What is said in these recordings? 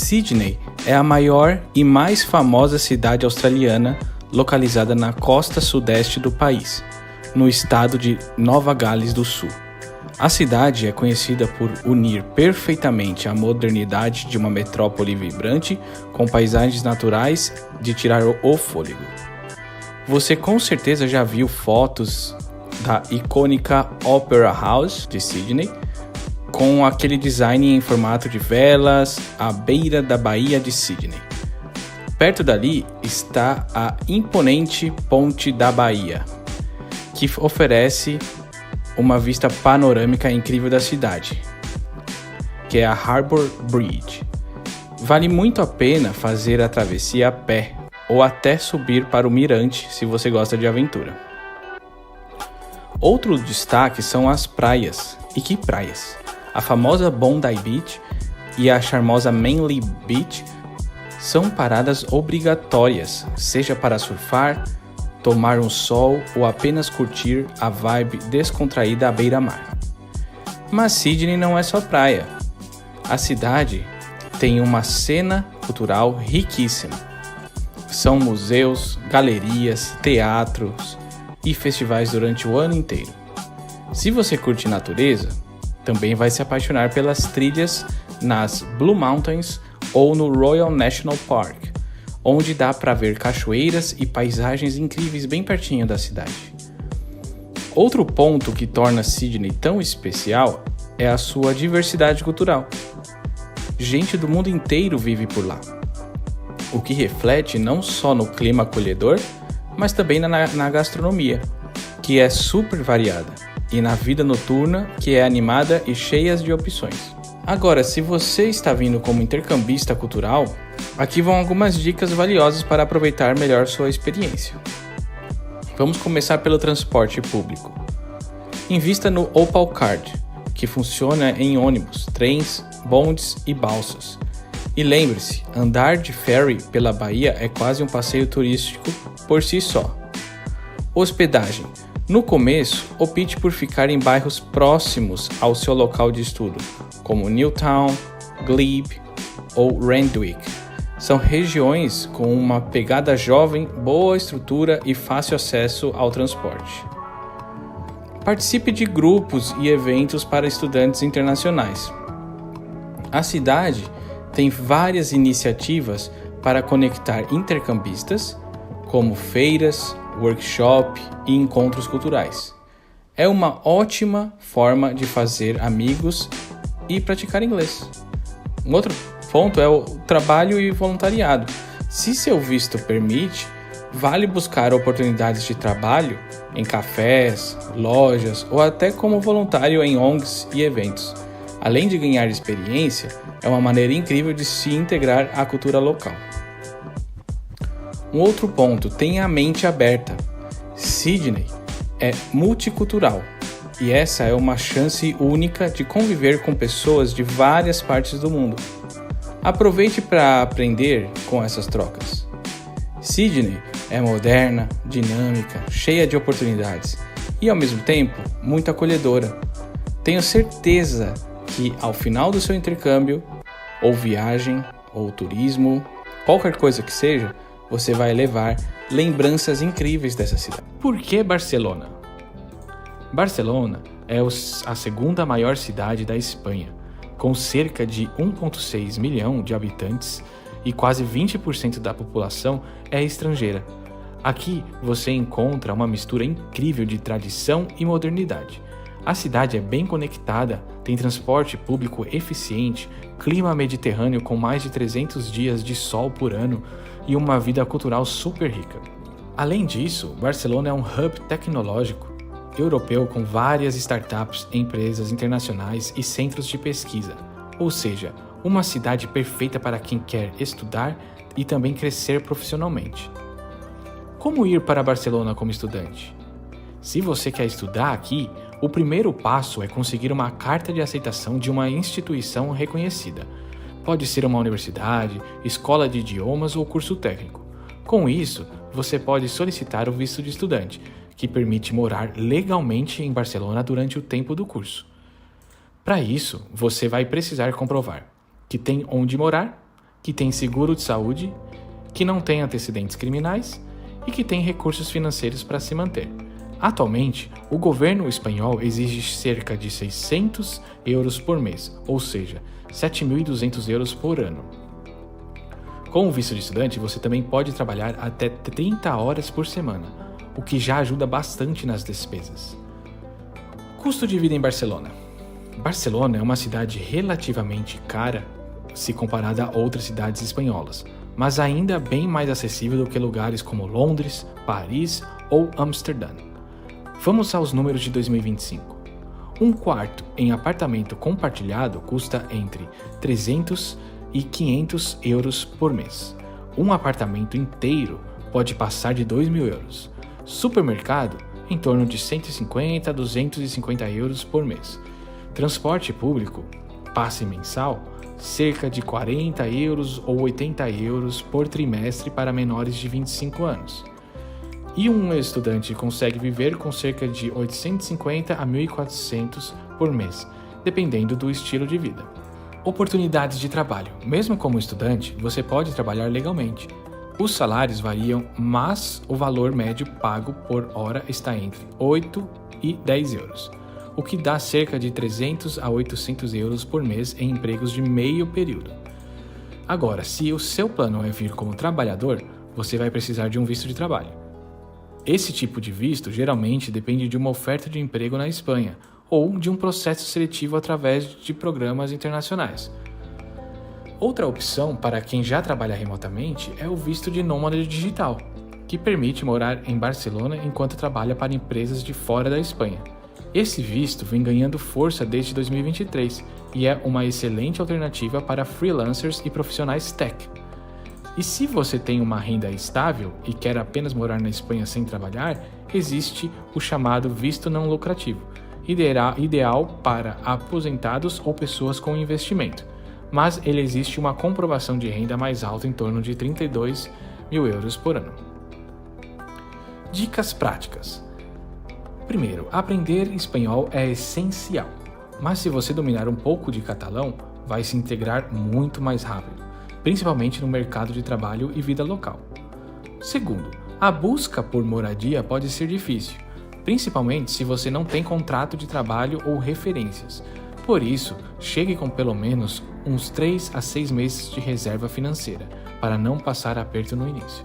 Sydney é a maior e mais famosa cidade australiana localizada na costa sudeste do país, no estado de Nova Gales do Sul. A cidade é conhecida por unir perfeitamente a modernidade de uma metrópole vibrante com paisagens naturais de tirar o fôlego. Você com certeza já viu fotos da icônica Opera House de Sydney, com aquele design em formato de velas à beira da Baía de Sydney. Perto dali está a imponente Ponte da Baía, que oferece uma vista panorâmica incrível da cidade, que é a Harbour Bridge. Vale muito a pena fazer a travessia a pé ou até subir para o mirante se você gosta de aventura. Outro destaque são as praias. E que praias! A famosa Bondi Beach e a charmosa Manly Beach são paradas obrigatórias, seja para surfar, tomar um sol ou apenas curtir a vibe descontraída à beira-mar. Mas Sydney não é só praia. A cidade tem uma cena cultural riquíssima. São museus, galerias, teatros e festivais durante o ano inteiro. Se você curte natureza, também vai se apaixonar pelas trilhas nas Blue Mountains ou no Royal National Park, onde dá para ver cachoeiras e paisagens incríveis bem pertinho da cidade. Outro ponto que torna Sydney tão especial é a sua diversidade cultural. Gente do mundo inteiro vive por lá, o que reflete não só no clima acolhedor, mas também na gastronomia, que é super variada, e na vida noturna, que é animada e cheia de opções. Agora, se você está vindo como intercambista cultural, aqui vão algumas dicas valiosas para aproveitar melhor sua experiência. Vamos começar pelo transporte público. Invista no Opal Card, que funciona em ônibus, trens, bondes e balsas. E lembre-se, andar de ferry pela Baía é quase um passeio turístico por si só. Hospedagem. No começo, opte por ficar em bairros próximos ao seu local de estudo, como Newtown, Glebe ou Randwick. São regiões com uma pegada jovem, boa estrutura e fácil acesso ao transporte. Participe de grupos e eventos para estudantes internacionais. A cidade tem várias iniciativas para conectar intercambistas, como feiras, workshop e encontros culturais. É uma ótima forma de fazer amigos e praticar inglês. Um outro ponto é o trabalho e voluntariado. Se seu visto permite, vale buscar oportunidades de trabalho em cafés, lojas ou até como voluntário em ONGs e eventos. Além de ganhar experiência, é uma maneira incrível de se integrar à cultura local. Um outro ponto, tenha a mente aberta. Sydney é multicultural e essa é uma chance única de conviver com pessoas de várias partes do mundo. Aproveite para aprender com essas trocas. Sydney é moderna, dinâmica, cheia de oportunidades e, ao mesmo tempo, muito acolhedora. Tenho certeza que, ao final do seu intercâmbio, ou viagem, ou turismo, qualquer coisa que seja, você vai levar lembranças incríveis dessa cidade. Por que Barcelona? Barcelona é a segunda maior cidade da Espanha, com cerca de 1,6 milhão de habitantes e quase 20% da população é estrangeira. Aqui você encontra uma mistura incrível de tradição e modernidade. A cidade é bem conectada, tem transporte público eficiente, clima mediterrâneo com mais de 300 dias de sol por ano e uma vida cultural super rica. Além disso, Barcelona é um hub tecnológico europeu com várias startups, empresas internacionais e centros de pesquisa, ou seja, uma cidade perfeita para quem quer estudar e também crescer profissionalmente. Como ir para Barcelona como estudante? Se você quer estudar aqui, o primeiro passo é conseguir uma carta de aceitação de uma instituição reconhecida. Pode ser uma universidade, escola de idiomas ou curso técnico. Com isso, você pode solicitar o visto de estudante, que permite morar legalmente em Barcelona durante o tempo do curso. Para isso, você vai precisar comprovar que tem onde morar, que tem seguro de saúde, que não tem antecedentes criminais e que tem recursos financeiros para se manter. Atualmente, o governo espanhol exige cerca de 600 euros por mês, ou seja, 7.200 euros por ano. Com o visto de estudante, você também pode trabalhar até 30 horas por semana, o que já ajuda bastante nas despesas. Custo de vida em Barcelona. Barcelona é uma cidade relativamente cara se comparada a outras cidades espanholas, mas ainda bem mais acessível do que lugares como Londres, Paris ou Amsterdã. Vamos aos números de 2025. Um quarto em apartamento compartilhado custa entre 300 e 500 euros por mês. Um apartamento inteiro pode passar de 2.000 euros. Supermercado, em torno de 150 a 250 euros por mês. Transporte público, passe mensal, cerca de 40 euros ou 80 euros por trimestre para menores de 25 anos. E um estudante consegue viver com cerca de 850 a 1.400 por mês, dependendo do estilo de vida. Oportunidades de trabalho. Mesmo como estudante, você pode trabalhar legalmente. Os salários variam, mas o valor médio pago por hora está entre 8 e 10 euros, o que dá cerca de 300 a 800 euros por mês em empregos de meio período. Agora, se o seu plano é vir como trabalhador, você vai precisar de um visto de trabalho. Esse tipo de visto geralmente depende de uma oferta de emprego na Espanha ou de um processo seletivo através de programas internacionais. Outra opção para quem já trabalha remotamente é o visto de nômade digital, que permite morar em Barcelona enquanto trabalha para empresas de fora da Espanha. Esse visto vem ganhando força desde 2023 e é uma excelente alternativa para freelancers e profissionais tech. E se você tem uma renda estável e quer apenas morar na Espanha sem trabalhar, existe o chamado visto não lucrativo, ideal para aposentados ou pessoas com investimento, mas ele existe uma comprovação de renda mais alta em torno de 32.000 euros por ano. Dicas práticas. Primeiro, aprender espanhol é essencial, mas se você dominar um pouco de catalão, vai se integrar muito mais rápido, principalmente no mercado de trabalho e vida local. Segundo, a busca por moradia pode ser difícil, principalmente se você não tem contrato de trabalho ou referências. Por isso, chegue com pelo menos uns 3 a 6 meses de reserva financeira, para não passar aperto no início.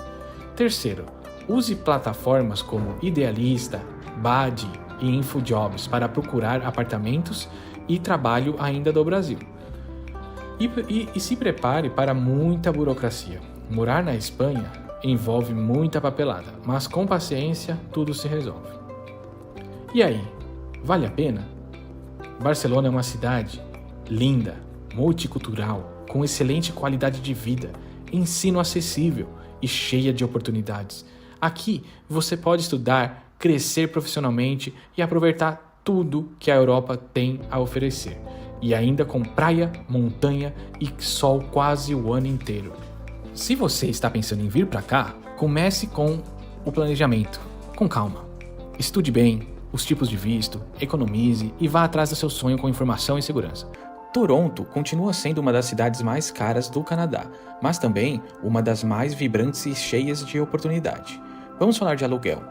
Terceiro, use plataformas como Idealista, Badi e InfoJobs para procurar apartamentos e trabalho ainda do Brasil. E se prepare para muita burocracia. Morar na Espanha envolve muita papelada, mas com paciência tudo se resolve. E aí, vale a pena? Barcelona é uma cidade linda, multicultural, com excelente qualidade de vida, ensino acessível e cheia de oportunidades. Aqui você pode estudar, crescer profissionalmente e aproveitar tudo que a Europa tem a oferecer. E ainda com praia, montanha e sol quase o ano inteiro. Se você está pensando em vir para cá, comece com o planejamento, com calma. Estude bem os tipos de visto, economize e vá atrás do seu sonho com informação e segurança. Toronto continua sendo uma das cidades mais caras do Canadá, mas também uma das mais vibrantes e cheias de oportunidade. Vamos falar de aluguel.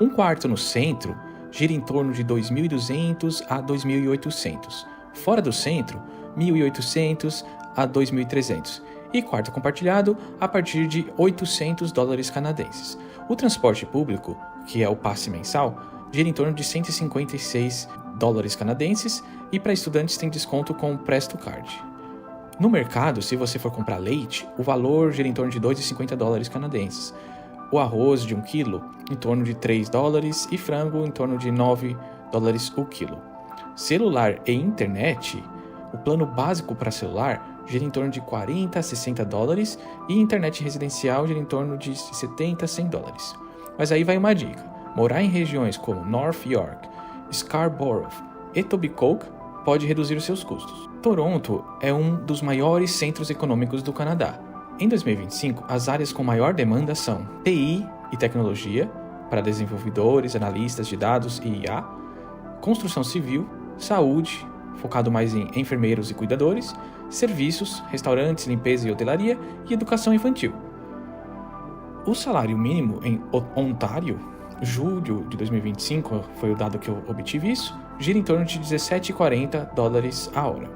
Um quarto no centro gira em torno de 2.200 a 2.800. Fora do centro, 1.800 a 2.300. E quarto compartilhado a partir de $800 canadenses. O transporte público, que é o passe mensal, gira em torno de $156 canadenses e para estudantes tem desconto com o Presto Card. No mercado, se você for comprar leite, o valor gira em torno de $2,50 canadenses. O arroz de 1 kg em torno de $3 e frango em torno de $9 o quilo. Celular e internet, o plano básico para celular gira em torno de $40 a $60 e internet residencial gira em torno de $70 a $100. Mas aí vai uma dica. Morar em regiões como North York, Scarborough e Etobicoke pode reduzir os seus custos. Toronto é um dos maiores centros econômicos do Canadá. Em 2025, as áreas com maior demanda são TI e tecnologia, para desenvolvedores, analistas de dados e IA, construção civil, saúde, focado mais em enfermeiros e cuidadores, serviços, restaurantes, limpeza e hotelaria e educação infantil. O salário mínimo em Ontário, julho de 2025, foi o dado que eu obtive isso, gira em torno de $17,40 a hora.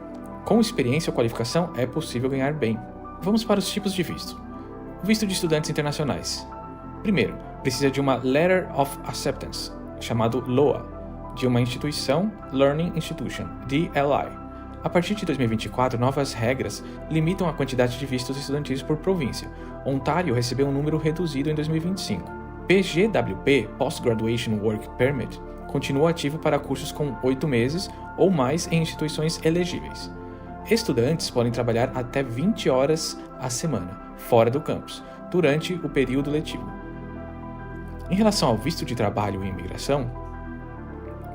Com experiência ou qualificação, é possível ganhar bem. Vamos para os tipos de visto. O visto de estudantes internacionais. Primeiro, precisa de uma Letter of Acceptance, chamado LOA, de uma instituição, Learning Institution, DLI. A partir de 2024, novas regras limitam a quantidade de vistos estudantis por província. Ontário recebeu um número reduzido em 2025. PGWP, Post-Graduation Work Permit, continua ativo para cursos com 8 meses ou mais em instituições elegíveis. Estudantes podem trabalhar até 20 horas a semana, fora do campus, durante o período letivo. Em relação ao visto de trabalho e imigração,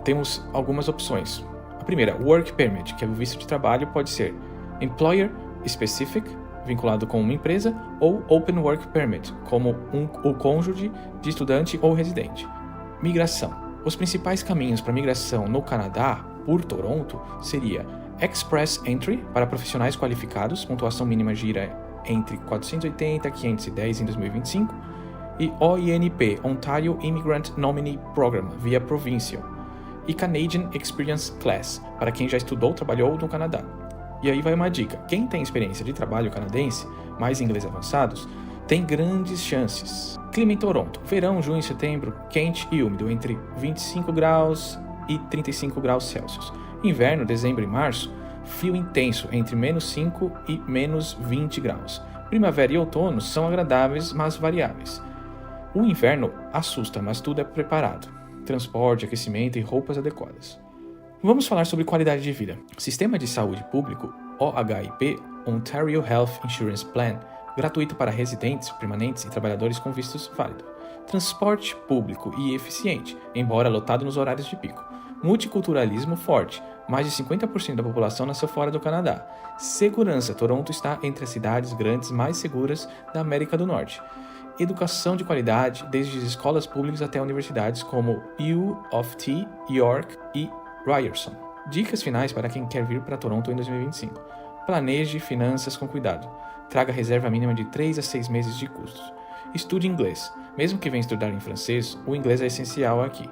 temos algumas opções. A primeira, Work Permit, que é o visto de trabalho, pode ser Employer Specific, vinculado com uma empresa, ou Open Work Permit, como o cônjuge de estudante ou residente. Migração. Os principais caminhos para migração no Canadá, por Toronto, seria Express Entry, para profissionais qualificados, pontuação mínima gira entre 480 e 510 em 2025, e OINP, Ontario Immigrant Nominee Program, via Provincial, e Canadian Experience Class, para quem já estudou ou trabalhou no Canadá. E aí vai uma dica: quem tem experiência de trabalho canadense, mais inglês avançados, tem grandes chances. Clima em Toronto: verão, junho e setembro, quente e úmido, entre 25 graus e 35 graus Celsius. Inverno, dezembro e março, frio intenso, entre -5 e -20 graus. Primavera e outono são agradáveis, mas variáveis. O inverno assusta, mas tudo é preparado. Transporte, aquecimento e roupas adequadas. Vamos falar sobre qualidade de vida. Sistema de Saúde Público, OHIP, Ontario Health Insurance Plan, gratuito para residentes, permanentes e trabalhadores com vistos válidos. Transporte público e eficiente, embora lotado nos horários de pico. Multiculturalismo forte, mais de 50% da população nasceu fora do Canadá. Segurança, Toronto está entre as cidades grandes mais seguras da América do Norte. Educação de qualidade, desde as escolas públicas até universidades como U of T, York e Ryerson. Dicas finais para quem quer vir para Toronto em 2025. Planeje finanças com cuidado. Traga reserva mínima de 3 a 6 meses de custos. Estude inglês. Mesmo que venha estudar em francês, o inglês é essencial aqui.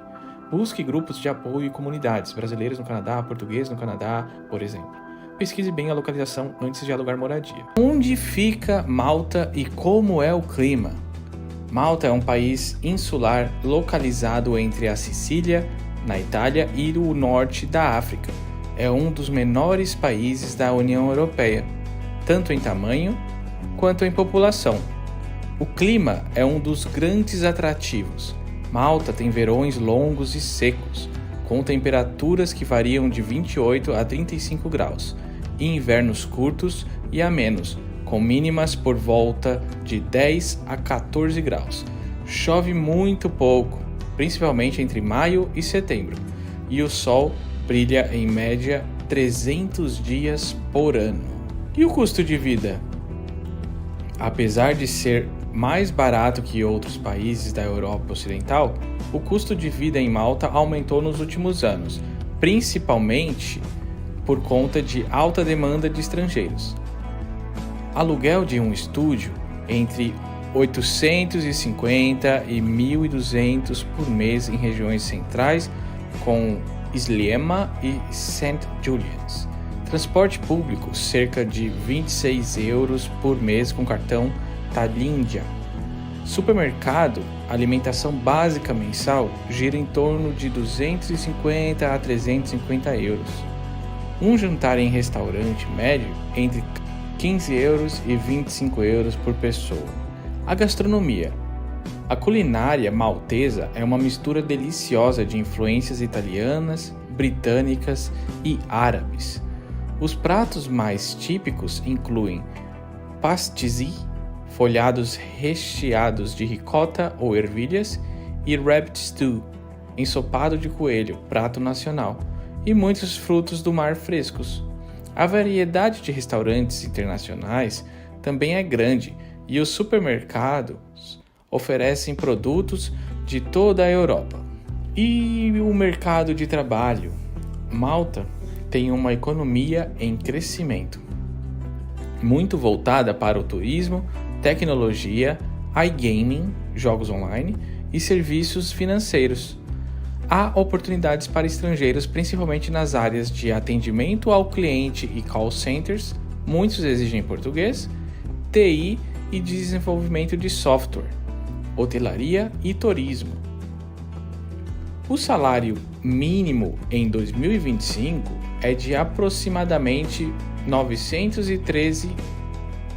Busque grupos de apoio e comunidades, brasileiros no Canadá, português no Canadá, por exemplo. Pesquise bem a localização antes de alugar moradia. Onde fica Malta e como é o clima? Malta é um país insular localizado entre a Sicília, na Itália, e o norte da África. É um dos menores países da União Europeia, tanto em tamanho quanto em população. O clima é um dos grandes atrativos. Malta tem verões longos e secos, com temperaturas que variam de 28 a 35 graus, e invernos curtos e amenos, com mínimas por volta de 10 a 14 graus. Chove muito pouco, principalmente entre maio e setembro, e o sol brilha em média 300 dias por ano. E o custo de vida? Apesar de ser mais barato que outros países da Europa Ocidental, o custo de vida em Malta aumentou nos últimos anos, principalmente por conta de alta demanda de estrangeiros. Aluguel de um estúdio entre 850 e 1.200 por mês em regiões centrais, com Sliema e St. Julian's. Transporte público, cerca de 26 euros por mês com cartão Talindia. Supermercado, alimentação básica mensal, gira em torno de 250 a 350 euros. Um jantar em restaurante médio entre 15 euros e 25 euros por pessoa. A gastronomia. A culinária maltesa é uma mistura deliciosa de influências italianas, britânicas e árabes. Os pratos mais típicos incluem pastéis, folhados recheados de ricota ou ervilhas, e rabbit stew, ensopado de coelho, prato nacional, e muitos frutos do mar frescos. A variedade de restaurantes internacionais também é grande, e os supermercados oferecem produtos de toda a Europa. E o mercado de trabalho? Malta tem uma economia em crescimento, muito voltada para o turismo, tecnologia, iGaming, jogos online e serviços financeiros. Há oportunidades para estrangeiros, principalmente nas áreas de atendimento ao cliente e call centers, muitos exigem português, TI e desenvolvimento de software, hotelaria e turismo. O salário mínimo em 2025 é de aproximadamente 913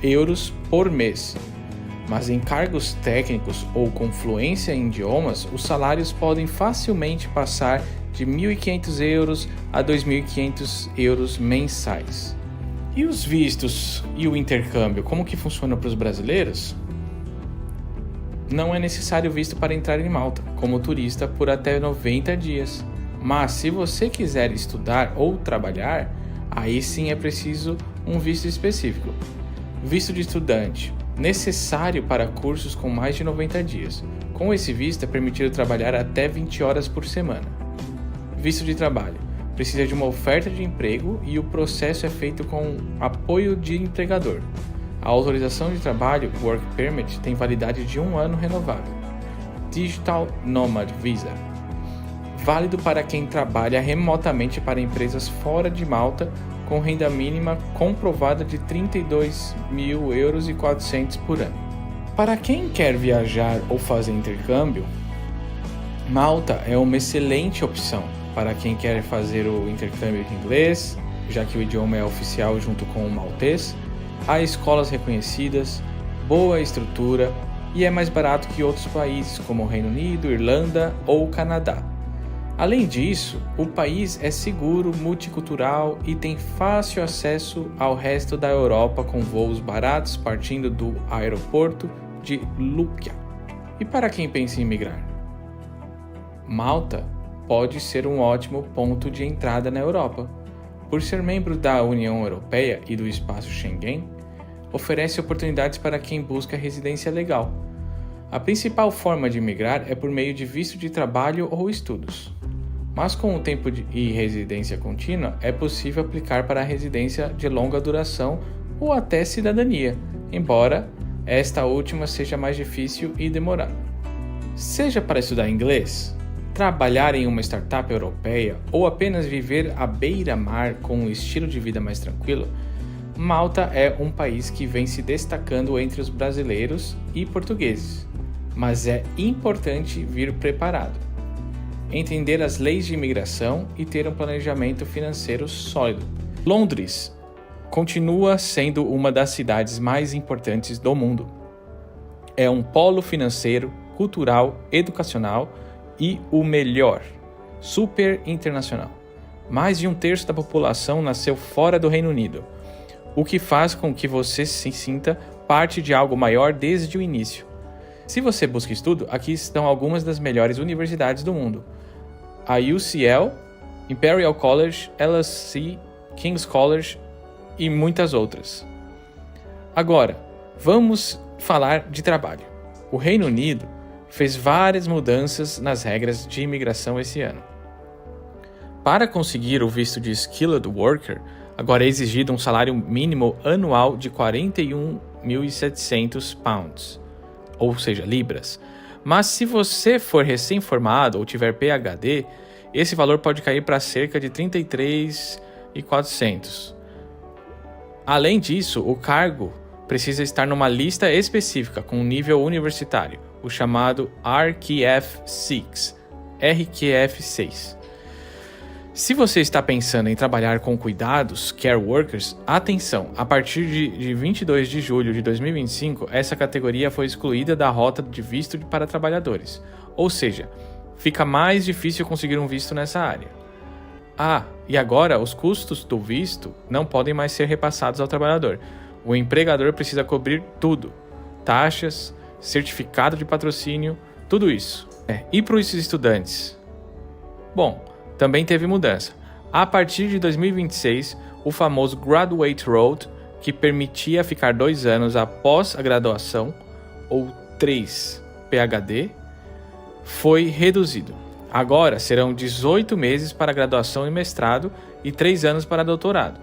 euros por mês, mas em cargos técnicos ou com fluência em idiomas, os salários podem facilmente passar de 1.500 euros a 2.500 euros mensais. E os vistos e o intercâmbio, como que funciona para os brasileiros? Não é necessário visto para entrar em Malta, como turista, por até 90 dias. Mas se você quiser estudar ou trabalhar, aí sim é preciso um visto específico. Visto de estudante, necessário para cursos com mais de 90 dias. Com esse visto é permitido trabalhar até 20 horas por semana. Visto de trabalho, precisa de uma oferta de emprego e o processo é feito com apoio de empregador. A autorização de trabalho, Work Permit, tem validade de 1 ano renovável. Digital Nomad Visa, válido para quem trabalha remotamente para empresas fora de Malta, com renda mínima comprovada de 32.400 euros por ano. Para quem quer viajar ou fazer intercâmbio, Malta é uma excelente opção para quem quer fazer o intercâmbio de inglês, já que o idioma é oficial junto com o maltês. Há escolas reconhecidas, boa estrutura e é mais barato que outros países como o Reino Unido, Irlanda ou Canadá. Além disso, o país é seguro, multicultural e tem fácil acesso ao resto da Europa com voos baratos partindo do aeroporto de Loukia. E para quem pensa em migrar? Malta pode ser um ótimo ponto de entrada na Europa. Por ser membro da União Europeia e do Espaço Schengen, oferece oportunidades para quem busca residência legal. A principal forma de migrar é por meio de visto de trabalho ou estudos. Mas com o tempo e residência contínua, é possível aplicar para a residência de longa duração ou até cidadania, embora esta última seja mais difícil e demorada. Seja para estudar inglês, trabalhar em uma startup europeia ou apenas viver à beira-mar com um estilo de vida mais tranquilo, Malta é um país que vem se destacando entre os brasileiros e portugueses, mas é importante vir preparado, entender as leis de imigração e ter um planejamento financeiro sólido. Londres continua sendo uma das cidades mais importantes do mundo. É um polo financeiro, cultural, educacional e o melhor, super internacional. Mais de 1/3 da população nasceu fora do Reino Unido, o que faz com que você se sinta parte de algo maior desde o início. Se você busca estudo, aqui estão algumas das melhores universidades do mundo: a UCL, Imperial College, LSE, King's College e muitas outras. Agora, vamos falar de trabalho. O Reino Unido fez várias mudanças nas regras de imigração esse ano. Para conseguir o visto de Skilled Worker, agora é exigido um salário mínimo anual de 41.700 pounds, ou seja, libras. Mas se você for recém-formado ou tiver PhD, esse valor pode cair para cerca de 33.400. Além disso, o cargo precisa estar numa lista específica com nível universitário, o chamado RQF6. Se você está pensando em trabalhar com cuidados, care workers, atenção, a partir de 22 de julho de 2025, essa categoria foi excluída da rota de visto para trabalhadores, ou seja, fica mais difícil conseguir um visto nessa área. E agora os custos do visto não podem mais ser repassados ao trabalhador. O empregador precisa cobrir tudo, taxas, certificado de patrocínio, tudo isso. E para os estudantes? Bom, também teve mudança. A partir de 2026, o famoso Graduate Road, que permitia ficar 2 anos após a graduação, ou 3 PhD, foi reduzido. Agora serão 18 meses para graduação e mestrado e 3 anos para doutorado.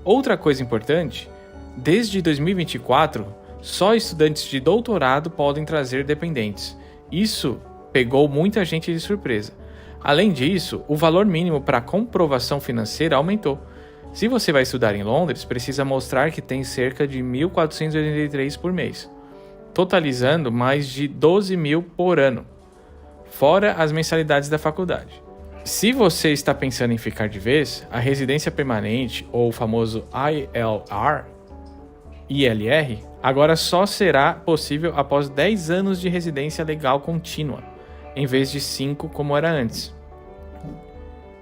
Outra coisa importante, desde 2024, só estudantes de doutorado podem trazer dependentes. Isso pegou muita gente de surpresa. Além disso, o valor mínimo para comprovação financeira aumentou. Se você vai estudar em Londres, precisa mostrar que tem cerca de 1.483 por mês, totalizando mais de 12 mil por ano, fora as mensalidades da faculdade. Se você está pensando em ficar de vez, a residência permanente, ou o famoso ILR, agora só será possível após 10 anos de residência legal contínua, em vez de 5 como era antes.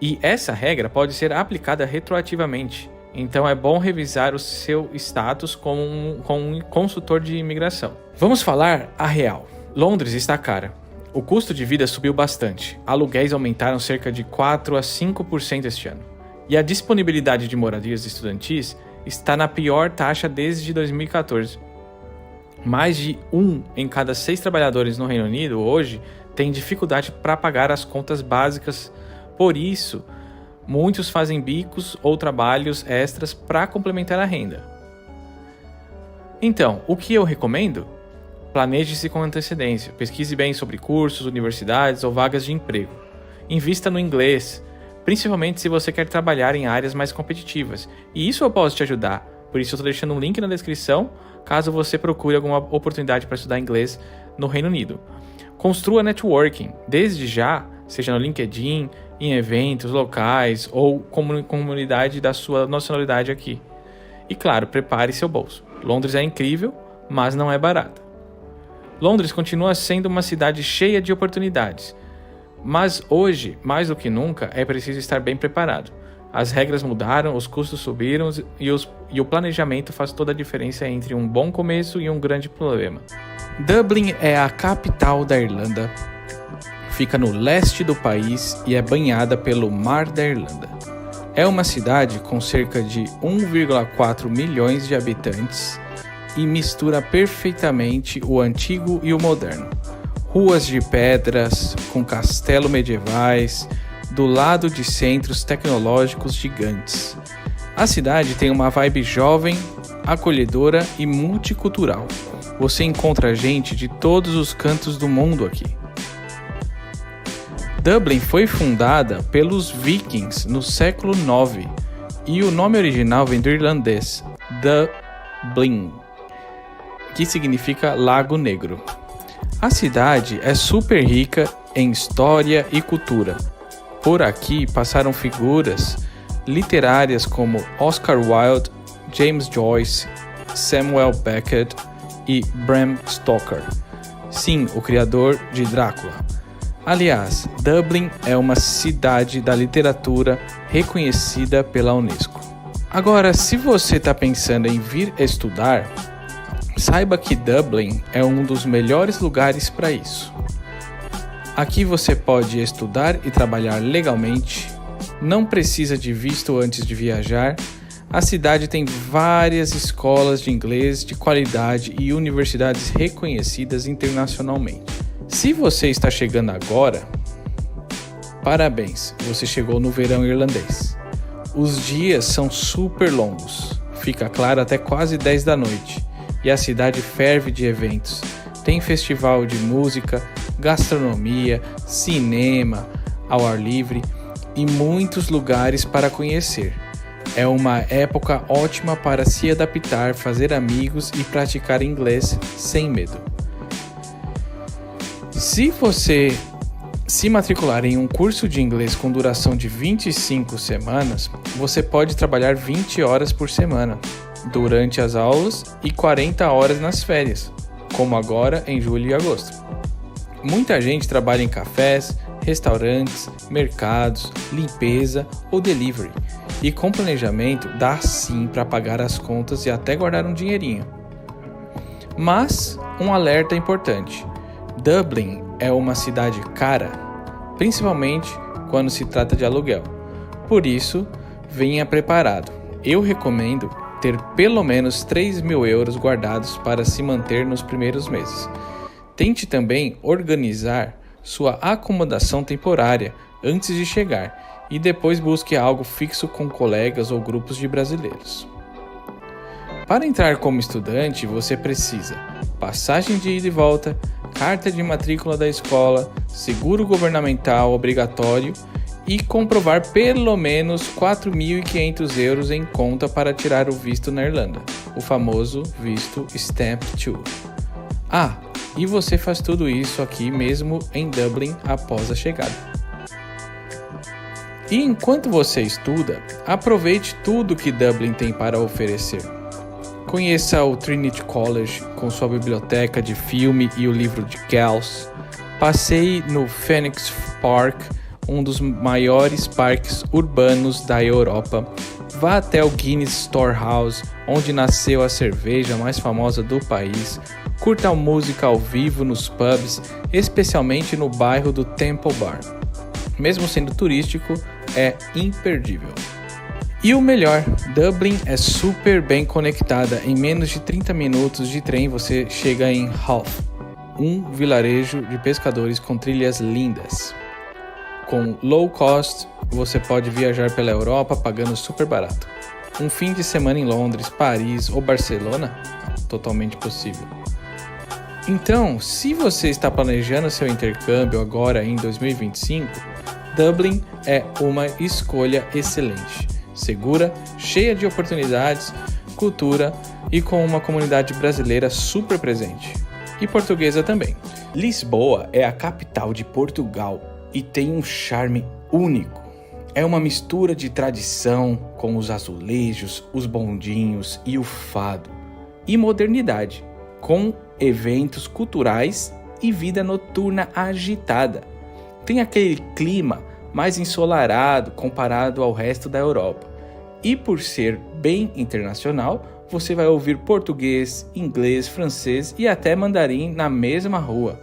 E essa regra pode ser aplicada retroativamente, então é bom revisar o seu status com um consultor de imigração. Vamos falar a real. Londres está cara. O custo de vida subiu bastante. Aluguéis aumentaram cerca de 4 a 5% este ano. E a disponibilidade de moradias estudantis está na pior taxa desde 2014. Mais de 1 em cada 6 trabalhadores no Reino Unido hoje tem dificuldade para pagar as contas básicas. Por isso, muitos fazem bicos ou trabalhos extras para complementar a renda. Então, o que eu recomendo? Planeje-se com antecedência, pesquise bem sobre cursos, universidades ou vagas de emprego. Invista no inglês, principalmente se você quer trabalhar em áreas mais competitivas. E isso eu posso te ajudar, por isso eu estou deixando um link na descrição, caso você procure alguma oportunidade para estudar inglês no Reino Unido. Construa networking, desde já, seja no LinkedIn, em eventos locais ou comunidade da sua nacionalidade aqui. E claro, prepare seu bolso. Londres é incrível, mas não é barata. Londres continua sendo uma cidade cheia de oportunidades, mas hoje, mais do que nunca, é preciso estar bem preparado. As regras mudaram, os custos subiram e o planejamento faz toda a diferença entre um bom começo e um grande problema. Dublin é a capital da Irlanda. Fica no leste do país e é banhada pelo Mar da Irlanda. É uma cidade com cerca de 1,4 milhões de habitantes e mistura perfeitamente o antigo e o moderno. Ruas de pedras, com castelos medievais, do lado de centros tecnológicos gigantes. A cidade tem uma vibe jovem, acolhedora e multicultural. Você encontra gente de todos os cantos do mundo aqui. Dublin foi fundada pelos Vikings no século IX e o nome original vem do irlandês Dublin, que significa Lago Negro. A cidade é super rica em história e cultura. Por aqui passaram figuras literárias como Oscar Wilde, James Joyce, Samuel Beckett e Bram Stoker. Sim, o criador de Drácula. Aliás, Dublin é uma cidade da literatura reconhecida pela Unesco. Agora, se você está pensando em vir estudar, saiba que Dublin é um dos melhores lugares para isso. Aqui você pode estudar e trabalhar legalmente, não precisa de visto antes de viajar. A cidade tem várias escolas de inglês de qualidade e universidades reconhecidas internacionalmente. Se você está chegando agora, parabéns, você chegou no verão irlandês. Os dias são super longos, fica claro até quase 10 da noite, e a cidade ferve de eventos. Tem festival de música, gastronomia, cinema ao ar livre e muitos lugares para conhecer. É uma época ótima para se adaptar, fazer amigos e praticar inglês sem medo. Se você se matricular em um curso de inglês com duração de 25 semanas, você pode trabalhar 20 horas por semana durante as aulas e 40 horas nas férias, como agora em julho e agosto. Muita gente trabalha em cafés, restaurantes, mercados, limpeza ou delivery, e com planejamento dá sim para pagar as contas e até guardar um dinheirinho. Mas um alerta importante: Dublin é uma cidade cara, principalmente quando se trata de aluguel. Por isso, venha preparado. Eu recomendo ter pelo menos 3.000 euros guardados para se manter nos primeiros meses. Tente também organizar sua acomodação temporária antes de chegar e depois busque algo fixo com colegas ou grupos de brasileiros. Para entrar como estudante, você precisa passagem de ida e volta, carta de matrícula da escola, seguro governamental obrigatório e comprovar pelo menos 4.500 euros em conta para tirar o visto na Irlanda, o famoso visto Stamp 2. E você faz tudo isso aqui mesmo em Dublin após a chegada. E enquanto você estuda, aproveite tudo que Dublin tem para oferecer. Conheça o Trinity College com sua biblioteca de filme e o livro de Kells. Passeie no Phoenix Park, um dos maiores parques urbanos da Europa. Vá até o Guinness Storehouse, onde nasceu a cerveja mais famosa do país. Curta a música ao vivo nos pubs, especialmente no bairro do Temple Bar. Mesmo sendo turístico, é imperdível. E o melhor, Dublin é super bem conectada. Em menos de 30 minutos de trem você chega em Hull, um vilarejo de pescadores com trilhas lindas. Com low cost, você pode viajar pela Europa pagando super barato. Um fim de semana em Londres, Paris ou Barcelona? Totalmente possível. Então, se você está planejando seu intercâmbio agora em 2025, Dublin é uma escolha excelente, segura, cheia de oportunidades, cultura e com uma comunidade brasileira super presente. E portuguesa também. Lisboa é a capital de Portugal e tem um charme único. É uma mistura de tradição com os azulejos, os bondinhos e o fado. E modernidade, com eventos culturais e vida noturna agitada. Tem aquele clima mais ensolarado comparado ao resto da Europa. E por ser bem internacional, você vai ouvir português, inglês, francês e até mandarim na mesma rua.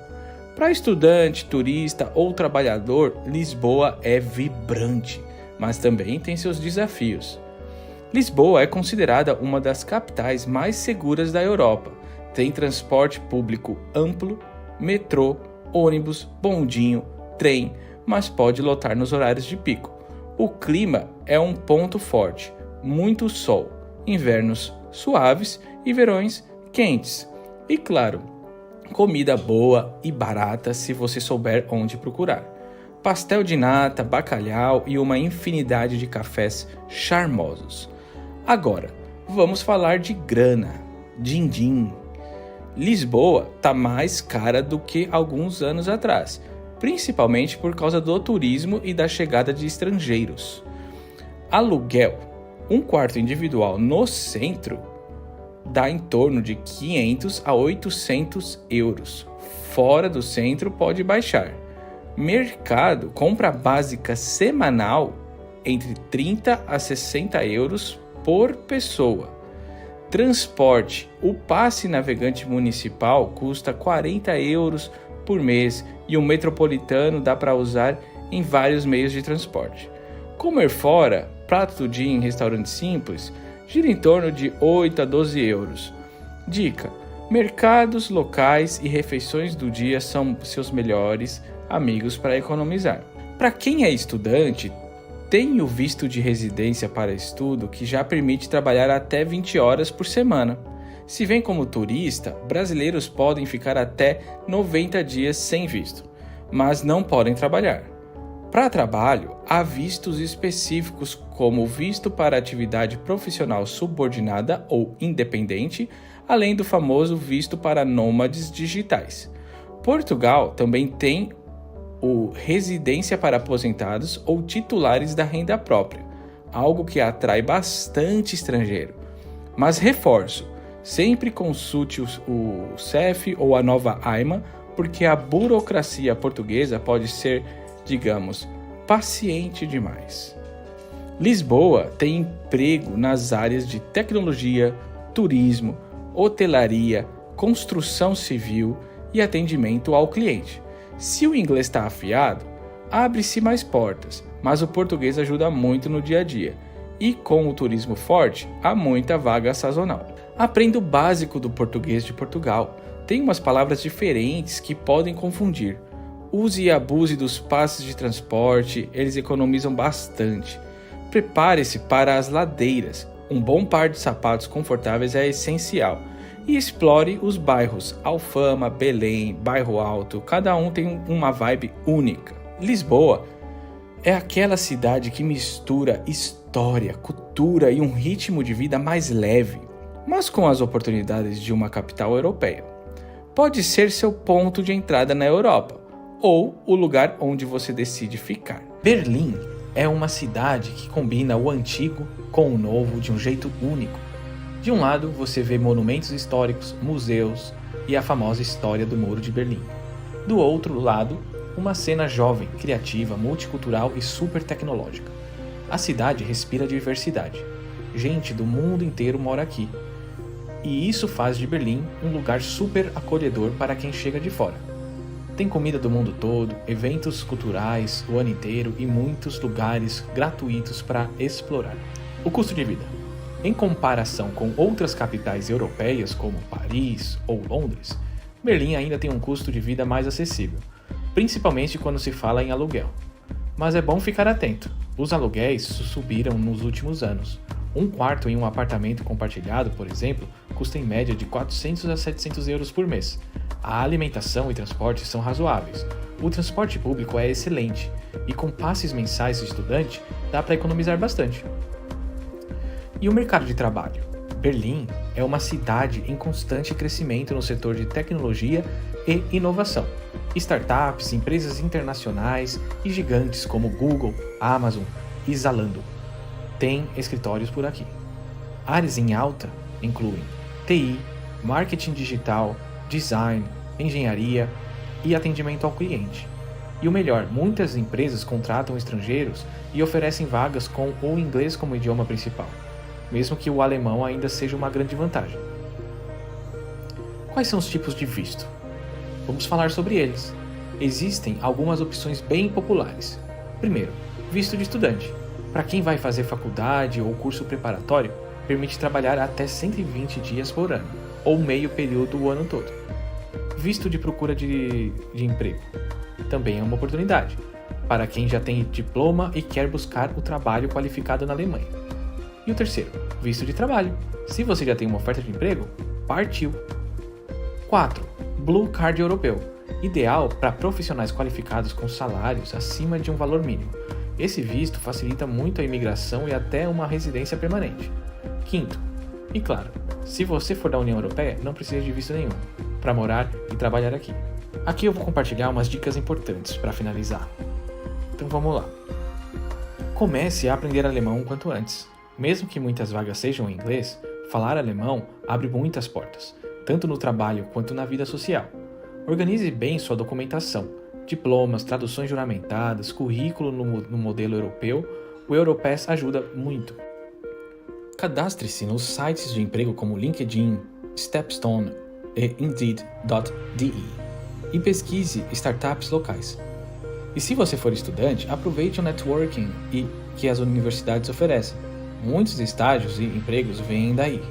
Para estudante, turista ou trabalhador, Lisboa é vibrante, mas também tem seus desafios. Lisboa é considerada uma das capitais mais seguras da Europa. Tem transporte público amplo, metrô, ônibus, bondinho, trem, mas pode lotar nos horários de pico. O clima é um ponto forte, muito sol, invernos suaves e verões quentes. E claro, comida boa e barata se você souber onde procurar. Pastel de nata, bacalhau e uma infinidade de cafés charmosos. Agora, vamos falar de grana, din-din. Lisboa tá mais cara do que alguns anos atrás, principalmente por causa do turismo e da chegada de estrangeiros. Aluguel, um quarto individual no centro, dá em torno de 500 a 800 euros. Fora do centro pode baixar. Mercado, compra básica semanal, entre 30 a 60 euros por pessoa. Transporte, o passe navegante municipal custa 40 euros por mês e o metropolitano dá para usar em vários meios de transporte. Comer fora, prato do dia em restaurante simples, gira em torno de 8 a 12 euros. Dica: mercados locais e refeições do dia são seus melhores amigos para economizar. Para quem é estudante, tem o visto de residência para estudo que já permite trabalhar até 20 horas por semana. Se vem como turista, brasileiros podem ficar até 90 dias sem visto, mas não podem trabalhar. Para trabalho, há vistos específicos como o visto para atividade profissional subordinada ou independente, além do famoso visto para nômades digitais. Portugal também tem o residência para aposentados ou titulares da renda própria, algo que atrai bastante estrangeiro. Mas reforço, sempre consulte o CEF ou a nova AIMA, porque a burocracia portuguesa pode ser, digamos, paciente demais. Lisboa tem emprego nas áreas de tecnologia, turismo, hotelaria, construção civil e atendimento ao cliente. Se o inglês está afiado, abre-se mais portas, mas o português ajuda muito no dia a dia. E com o turismo forte, há muita vaga sazonal. Aprenda o básico do português de Portugal. Tem umas palavras diferentes que podem confundir. Use e abuse dos passes de transporte, eles economizam bastante. Prepare-se para as ladeiras. Um bom par de sapatos confortáveis é essencial. E explore os bairros Alfama, Belém, Bairro Alto, cada um tem uma vibe única. Lisboa é aquela cidade que mistura história, cultura e um ritmo de vida mais leve, mas com as oportunidades de uma capital europeia. Pode ser seu ponto de entrada na Europa, ou o lugar onde você decide ficar. Berlim é uma cidade que combina o antigo com o novo de um jeito único. De um lado, você vê monumentos históricos, museus e a famosa história do Muro de Berlim. Do outro lado, uma cena jovem, criativa, multicultural e super tecnológica. A cidade respira diversidade. Gente do mundo inteiro mora aqui. E isso faz de Berlim um lugar super acolhedor para quem chega de fora. Tem comida do mundo todo, eventos culturais o ano inteiro e muitos lugares gratuitos para explorar. O custo de vida. Em comparação com outras capitais europeias como Paris ou Londres, Berlim ainda tem um custo de vida mais acessível, principalmente quando se fala em aluguel. Mas é bom ficar atento. Os aluguéis subiram nos últimos anos. Um quarto em um apartamento compartilhado, por exemplo, custa em média de 400 a 700 euros por mês. A alimentação e transporte são razoáveis. O transporte público é excelente e com passes mensais de estudante dá para economizar bastante. E o mercado de trabalho? Berlim é uma cidade em constante crescimento no setor de tecnologia e inovação. Startups, empresas internacionais e gigantes como Google, Amazon e Zalando têm escritórios por aqui. Áreas em alta incluem TI, marketing digital, design, engenharia e atendimento ao cliente. E o melhor, muitas empresas contratam estrangeiros e oferecem vagas com o inglês como idioma principal, mesmo que o alemão ainda seja uma grande vantagem. Quais são os tipos de visto? Vamos falar sobre eles. Existem algumas opções bem populares. Primeiro, visto de estudante. Para quem vai fazer faculdade ou curso preparatório, permite trabalhar até 120 dias por ano, ou meio período o ano todo. Visto de procura de emprego. Também é uma oportunidade, para quem já tem diploma e quer buscar o trabalho qualificado na Alemanha. E o terceiro, visto de trabalho. Se você já tem uma oferta de emprego, partiu. 4. Blue Card europeu. Ideal para profissionais qualificados com salários acima de um valor mínimo. Esse visto facilita muito a imigração e até uma residência permanente. 5. E claro, se você for da União Europeia, não precisa de visto nenhum para morar e trabalhar aqui. Aqui eu vou compartilhar umas dicas importantes para finalizar. Então vamos lá. Comece a aprender alemão o quanto antes. Mesmo que muitas vagas sejam em inglês, falar alemão abre muitas portas, tanto no trabalho quanto na vida social. Organize bem sua documentação, diplomas, traduções juramentadas, currículo no modelo europeu. O Europass ajuda muito. Cadastre-se nos sites de emprego como LinkedIn, Stepstone e Indeed.de e pesquise startups locais. E se você for estudante, aproveite o networking que as universidades oferecem. Muitos estágios e empregos vêm daí.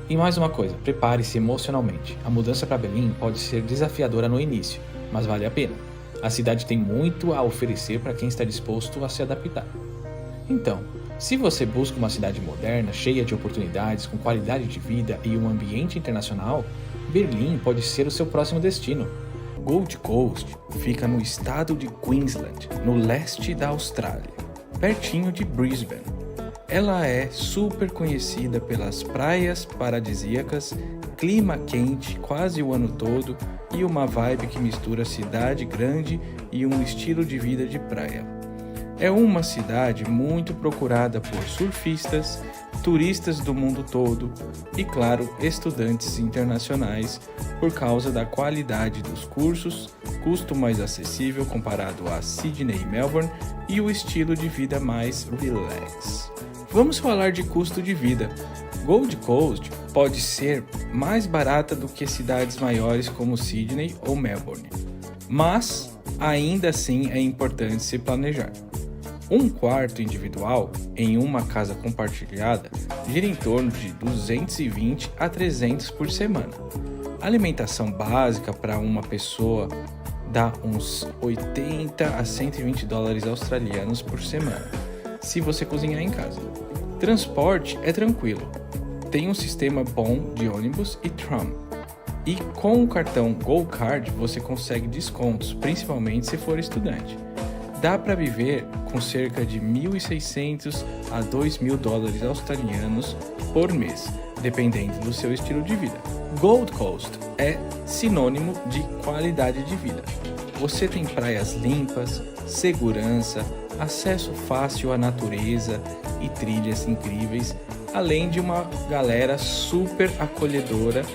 E mais uma coisa, prepare-se emocionalmente. A mudança para Berlim pode ser desafiadora no início, mas vale a pena. A cidade tem muito a oferecer para quem está disposto a se adaptar. Então, se você busca uma cidade moderna, cheia de oportunidades, com qualidade de vida e um ambiente internacional, Berlim pode ser o seu próximo destino. Gold Coast fica no estado de Queensland, no leste da Austrália, pertinho de Brisbane. Ela é super conhecida pelas praias paradisíacas, clima quente quase o ano todo e uma vibe que mistura cidade grande e um estilo de vida de praia. É uma cidade muito procurada por surfistas, turistas do mundo todo e, claro, estudantes internacionais por causa da qualidade dos cursos, custo mais acessível comparado a Sydney e Melbourne e o estilo de vida mais relax. Vamos falar de custo de vida. Gold Coast pode ser mais barata do que cidades maiores como Sydney ou Melbourne, mas ainda assim é importante se planejar. Um quarto individual em uma casa compartilhada gira em torno de 220 a 300 por semana. A alimentação básica para uma pessoa dá uns 80 a 120 dólares australianos por semana, se você cozinhar em casa. Transporte é tranquilo, tem um sistema bom de ônibus e tram. E com o cartão Gold Card você consegue descontos, principalmente se for estudante. Dá para viver com cerca de 1.600 a 2.000 dólares australianos por mês, dependendo do seu estilo de vida. Gold Coast é sinônimo de qualidade de vida. Você tem praias limpas, segurança, acesso fácil à natureza e trilhas incríveis, além de uma galera super acolhedora.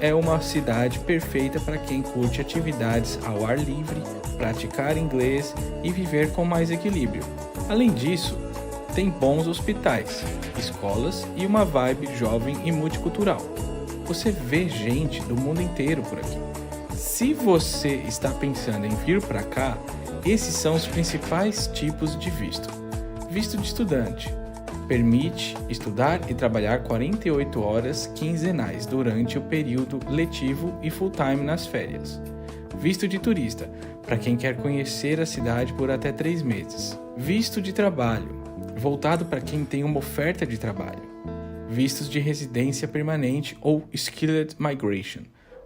É uma cidade perfeita para quem curte atividades ao ar livre, praticar inglês e viver com mais equilíbrio. Além disso, tem bons hospitais, escolas e uma vibe jovem e multicultural. Você vê gente do mundo inteiro por aqui. Se você está pensando em vir para cá, esses são os principais tipos de visto. Visto de estudante. Permite estudar e trabalhar 48 horas quinzenais durante o período letivo e full-time nas férias. Visto de turista, para quem quer conhecer a cidade por até 3 meses. Visto de trabalho, voltado para quem tem uma oferta de trabalho. Vistos de residência permanente ou Skilled Migration,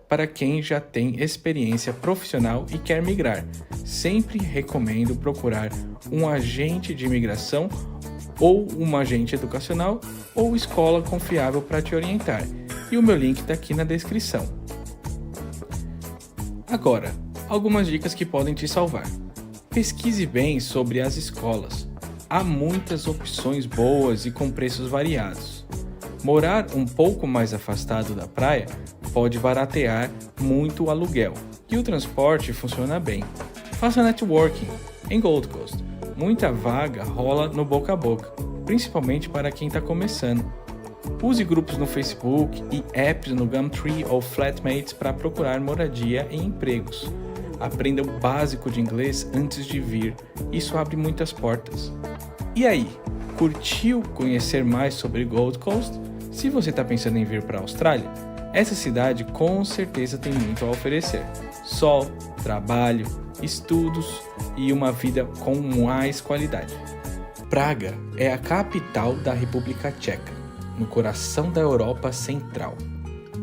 para quem já tem experiência profissional e quer migrar. Sempre recomendo procurar um agente de imigração ou um agente educacional ou escola confiável para te orientar. E o meu link está aqui na descrição. Agora, algumas dicas que podem te salvar. Pesquise bem sobre as escolas. Há muitas opções boas e com preços variados. Morar um pouco mais afastado da praia pode baratear muito o aluguel e o transporte funciona bem. Faça networking em Gold Coast. Muita vaga rola no boca a boca, principalmente para quem está começando. Use grupos no Facebook e apps no Gumtree ou Flatmates para procurar moradia e empregos. Aprenda o básico de inglês antes de vir, isso abre muitas portas. E aí, curtiu conhecer mais sobre Gold Coast? Se você está pensando em vir para a Austrália, essa cidade com certeza tem muito a oferecer. Sol, trabalho, estudos e uma vida com mais qualidade. Praga é a capital da República Tcheca, no coração da Europa Central.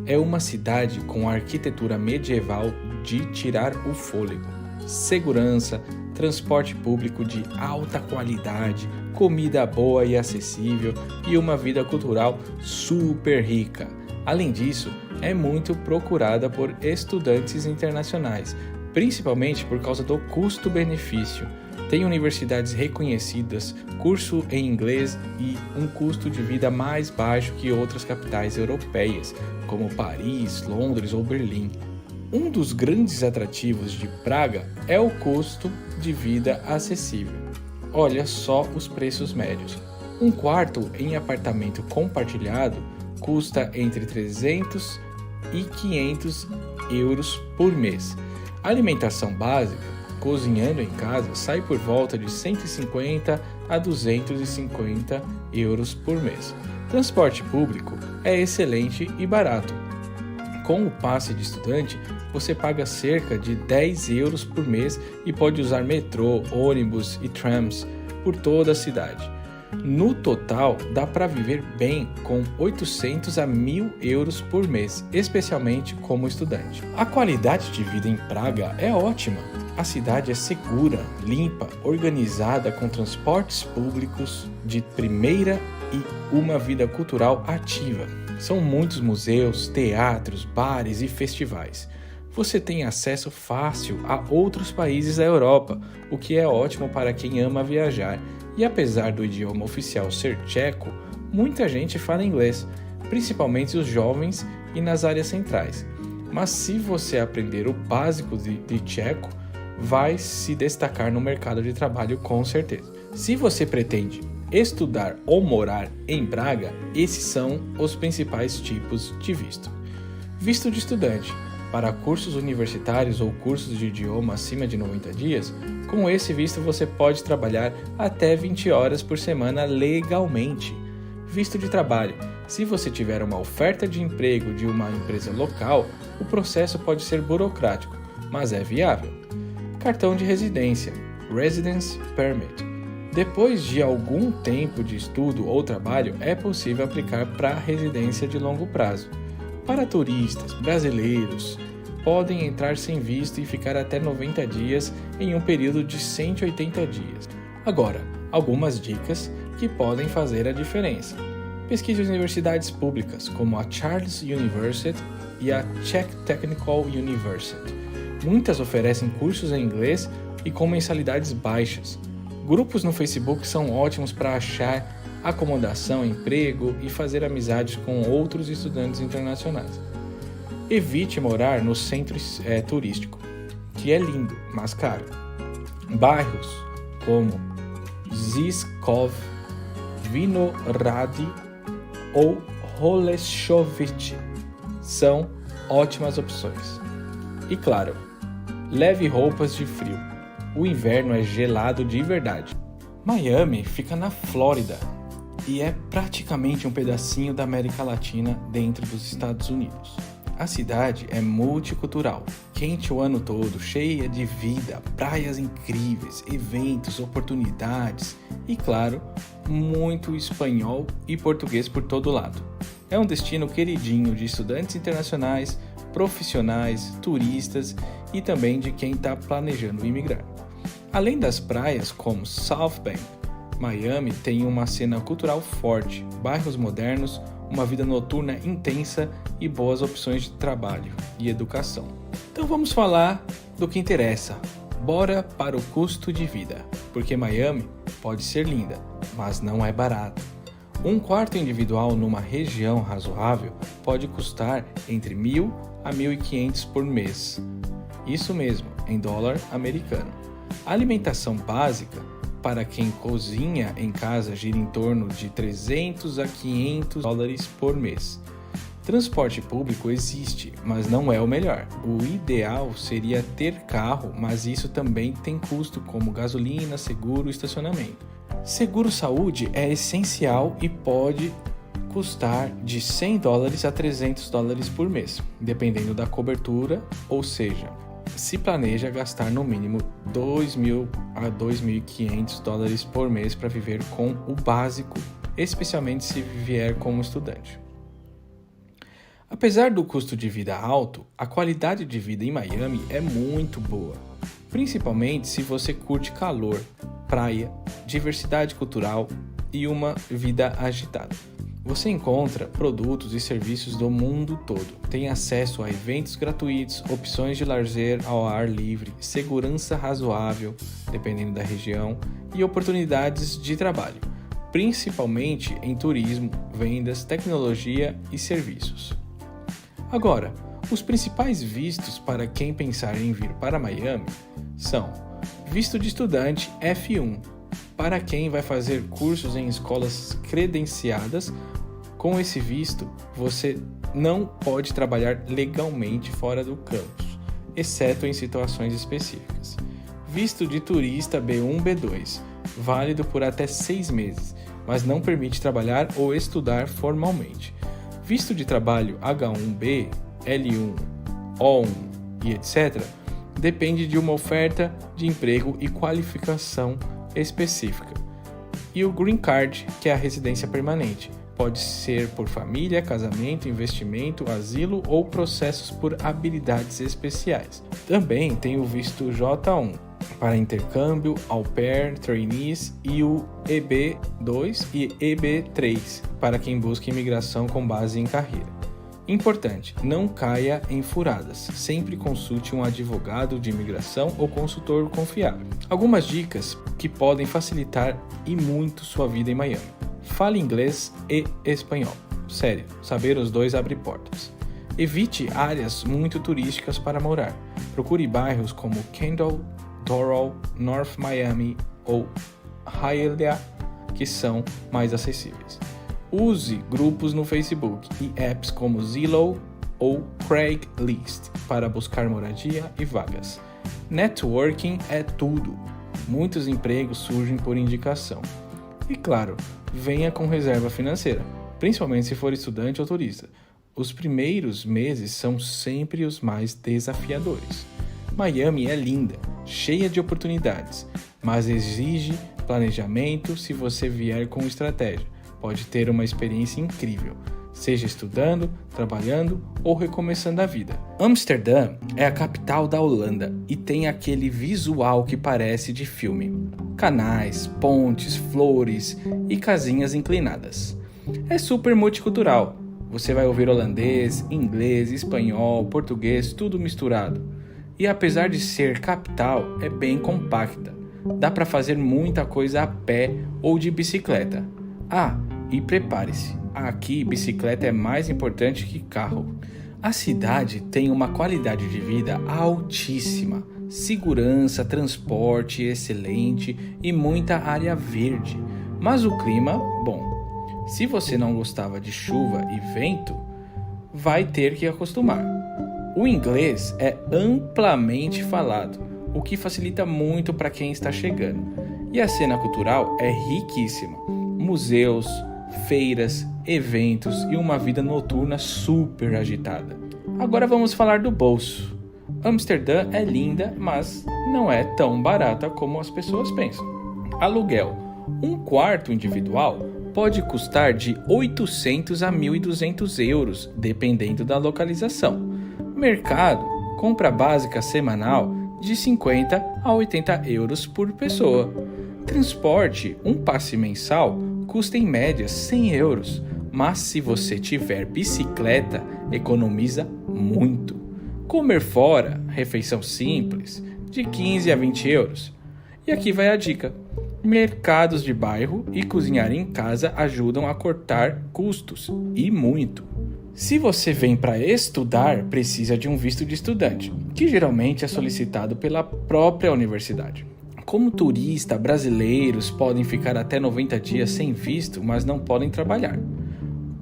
É uma cidade com arquitetura medieval de tirar o fôlego, segurança, transporte público de alta qualidade, comida boa e acessível e uma vida cultural super rica. Além disso, é muito procurada por estudantes internacionais, principalmente por causa do custo-benefício. Tem universidades reconhecidas, curso em inglês e um custo de vida mais baixo que outras capitais europeias, como Paris, Londres ou Berlim. Um dos grandes atrativos de Praga é o custo de vida acessível. Olha só os preços médios. Um quarto em apartamento compartilhado custa entre 300 e 500 euros por mês. A alimentação básica, cozinhando em casa, sai por volta de 150 a 250 euros por mês. Transporte público é excelente e barato. Com o passe de estudante, você paga cerca de 10 euros por mês e pode usar metrô, ônibus e trams por toda a cidade. No total, dá para viver bem com 800 a 1.000 euros por mês, especialmente como estudante. A qualidade de vida em Praga é ótima. A cidade é segura, limpa, organizada com transportes públicos de primeira e uma vida cultural ativa. São muitos museus, teatros, bares e festivais. Você tem acesso fácil a outros países da Europa, o que é ótimo para quem ama viajar. E apesar do idioma oficial ser tcheco, muita gente fala inglês, principalmente os jovens e nas áreas centrais. Mas se você aprender o básico de tcheco, vai se destacar no mercado de trabalho com certeza. Se você pretende estudar ou morar em Praga, esses são os principais tipos de visto. Visto de estudante. Para cursos universitários ou cursos de idioma acima de 90 dias, com esse visto você pode trabalhar até 20 horas por semana legalmente. Visto de trabalho. Se você tiver uma oferta de emprego de uma empresa local, o processo pode ser burocrático, mas é viável. Cartão de residência, Residence Permit. Depois de algum tempo de estudo ou trabalho, é possível aplicar para residência de longo prazo. Para turistas brasileiros, podem entrar sem visto e ficar até 90 dias em um período de 180 dias. Agora, algumas dicas que podem fazer a diferença. Pesquise universidades públicas, como a Charles University e a Czech Technical University. Muitas oferecem cursos em inglês e com mensalidades baixas. Grupos no Facebook são ótimos para achar acomodação, emprego e fazer amizades com outros estudantes internacionais. Evite morar no centro turístico, que é lindo, mas caro. Bairros como Žižkov, Vinohrady ou Holešovice são ótimas opções. E claro, leve roupas de frio. O inverno é gelado de verdade. Miami fica na Flórida e é praticamente um pedacinho da América Latina dentro dos Estados Unidos. A cidade é multicultural, quente o ano todo, cheia de vida, praias incríveis, eventos, oportunidades e, claro, muito espanhol e português por todo lado. É um destino queridinho de estudantes internacionais, profissionais, turistas e também de quem está planejando imigrar. Além das praias como South Bend, Miami tem uma cena cultural forte, bairros modernos, uma vida noturna intensa e boas opções de trabalho e educação. Então vamos falar do que interessa. Bora para o custo de vida, porque Miami pode ser linda, mas não é barato. Um quarto individual numa região razoável pode custar entre $1.000 a $1.500 por mês. Isso mesmo, em dólar americano. A alimentação básica para quem cozinha em casa gira em torno de $300 a $500 por mês. Transporte público existe, mas não é o melhor. O ideal seria ter carro, mas isso também tem custo como gasolina, seguro e estacionamento. Seguro-saúde é essencial e pode custar de $100 a $300 por mês, dependendo da cobertura, ou seja, se planeja gastar no mínimo $2.000 a $2.500 por mês para viver com o básico, especialmente se vier como estudante. Apesar do custo de vida alto, a qualidade de vida em Miami é muito boa, principalmente se você curte calor, praia, diversidade cultural e uma vida agitada. Você encontra produtos e serviços do mundo todo. Tem acesso a eventos gratuitos, opções de lazer ao ar livre, segurança razoável, dependendo da região, e oportunidades de trabalho, principalmente em turismo, vendas, tecnologia e serviços. Agora, os principais vistos para quem pensar em vir para Miami são visto de estudante F1, para quem vai fazer cursos em escolas credenciadas. Com esse visto, você não pode trabalhar legalmente fora do campus, exceto em situações específicas. Visto de turista B1, B2, válido por até 6 meses, mas não permite trabalhar ou estudar formalmente. Visto de trabalho H1B, L1, O1 e etc., depende de uma oferta de emprego e qualificação específica. E o Green Card, que é a residência permanente, pode ser por família, casamento, investimento, asilo ou processos por habilidades especiais. Também tem o visto J1 para intercâmbio, au pair, trainees e o EB2 e EB3 para quem busca imigração com base em carreira. Importante, não caia em furadas. Sempre consulte um advogado de imigração ou consultor confiável. Algumas dicas que podem facilitar e muito sua vida em Miami. Fale inglês e espanhol. Sério, saber os dois abre portas. Evite áreas muito turísticas para morar. Procure bairros como Kendall, Doral, North Miami ou Hialeah, que são mais acessíveis. Use grupos no Facebook e apps como Zillow ou Craigslist para buscar moradia e vagas. Networking é tudo. Muitos empregos surgem por indicação. E claro, venha com reserva financeira, principalmente se for estudante ou turista. Os primeiros meses são sempre os mais desafiadores. Miami é linda, cheia de oportunidades, mas exige planejamento se você vier com estratégia. Pode ter uma experiência incrível, seja estudando, trabalhando ou recomeçando a vida. Amsterdã é a capital da Holanda e tem aquele visual que parece de filme. Canais, pontes, flores e casinhas inclinadas. É super multicultural. Você vai ouvir holandês, inglês, espanhol, português, tudo misturado. E apesar de ser capital, é bem compacta. Dá para fazer muita coisa a pé ou de bicicleta. Ah, e prepare-se, aqui bicicleta é mais importante que carro. A cidade tem uma qualidade de vida altíssima, segurança, transporte excelente e muita área verde. Mas o clima, bom, se você não gostava de chuva e vento, vai ter que acostumar. O inglês é amplamente falado, o que facilita muito para quem está chegando. E a cena cultural é riquíssima. Museus, feiras, eventos e uma vida noturna super agitada. Agora vamos falar do bolso. Amsterdã é linda, mas não é tão barata como as pessoas pensam. Aluguel. Um quarto individual pode custar de 800 a 1.200 euros, dependendo da localização. Mercado. Compra básica semanal de 50 a 80 euros por pessoa. Transporte. Um passe mensal custa em média 100 euros, mas se você tiver bicicleta, economiza muito. Comer fora, refeição simples, de 15 a 20 euros. E aqui vai a dica. Mercados de bairro e cozinhar em casa ajudam a cortar custos, e muito. Se você vem para estudar, precisa de um visto de estudante, que geralmente é solicitado pela própria universidade. Como turista, brasileiros podem ficar até 90 dias sem visto, mas não podem trabalhar.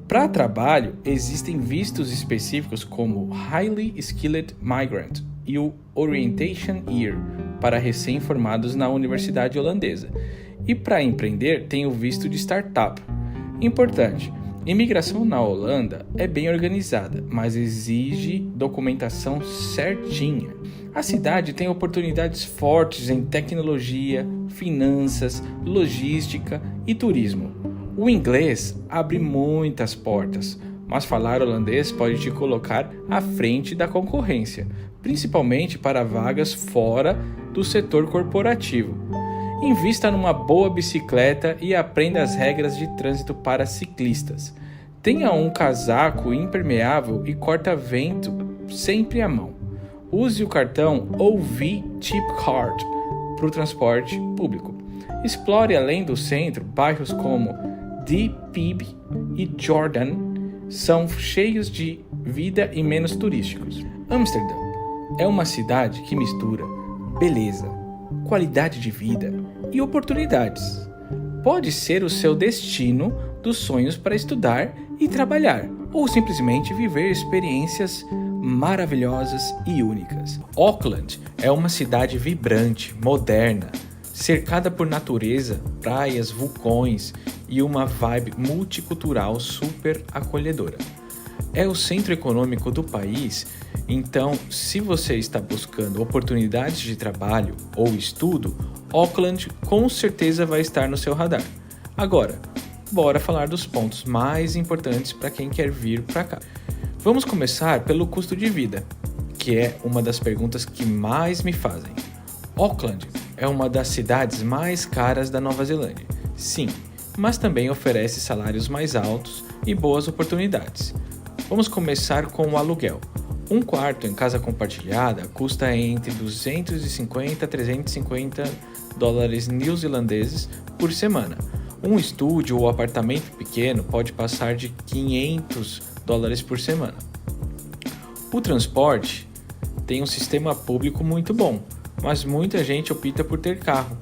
Para trabalho, existem vistos específicos como Highly Skilled Migrant e o Orientation Year, para recém-formados na universidade holandesa. E para empreender, tem o visto de startup. Importante, imigração na Holanda é bem organizada, mas exige documentação certinha. A cidade tem oportunidades fortes em tecnologia, finanças, logística e turismo. O inglês abre muitas portas, mas falar holandês pode te colocar à frente da concorrência, principalmente para vagas fora do setor corporativo. Invista numa boa bicicleta e aprenda as regras de trânsito para ciclistas. Tenha um casaco impermeável e corta-vento sempre à mão. Use o cartão OV Chip Card para o transporte público. Explore além do centro, bairros como De Pib e Jordan são cheios de vida e menos turísticos. Amsterdã é uma cidade que mistura beleza, qualidade de vida e oportunidades. Pode ser o seu destino dos sonhos para estudar e trabalhar, ou simplesmente viver experiências maravilhosas e únicas. Auckland é uma cidade vibrante, moderna, cercada por natureza, praias, vulcões e uma vibe multicultural super acolhedora. É o centro econômico do país, então se você está buscando oportunidades de trabalho ou estudo, Auckland com certeza vai estar no seu radar. Agora, bora falar dos pontos mais importantes para quem quer vir para cá. Vamos começar pelo custo de vida, que é uma das perguntas que mais me fazem. Auckland é uma das cidades mais caras da Nova Zelândia, sim, mas também oferece salários mais altos e boas oportunidades. Vamos começar com o aluguel. Um quarto em casa compartilhada custa entre 250 a 350 dólares neozelandeses por semana. Um estúdio ou apartamento pequeno pode passar de 500 dólares por semana. O transporte tem um sistema público muito bom, mas muita gente opta por ter carro.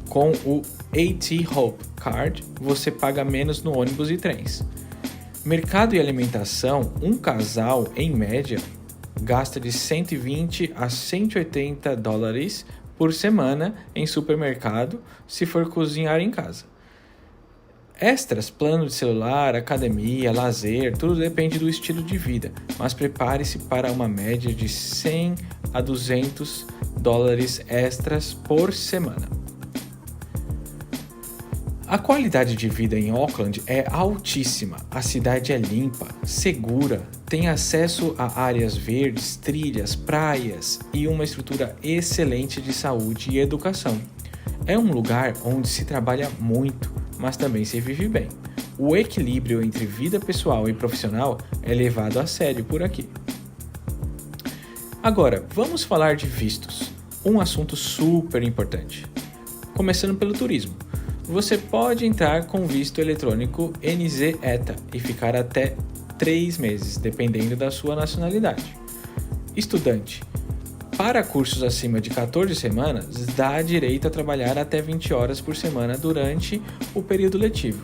Com o AT Hope Card, você paga menos no ônibus e trens. Mercado e alimentação, um casal, em média, gasta de 120 a 180 dólares por semana em supermercado se for cozinhar em casa. Extras, plano de celular, academia, lazer, tudo depende do estilo de vida, mas prepare-se para uma média de 100 a 200 dólares extras por semana. A qualidade de vida em Auckland é altíssima. A cidade é limpa, segura, tem acesso a áreas verdes, trilhas, praias e uma estrutura excelente de saúde e educação. É um lugar onde se trabalha muito, mas também se vive bem. O equilíbrio entre vida pessoal e profissional é levado a sério por aqui. Agora, vamos falar de vistos, um assunto super importante. Começando pelo turismo. Você pode entrar com visto eletrônico NZ-ETA e ficar até 3 meses, dependendo da sua nacionalidade. Estudante. Para cursos acima de 14 semanas, dá direito a trabalhar até 20 horas por semana durante o período letivo.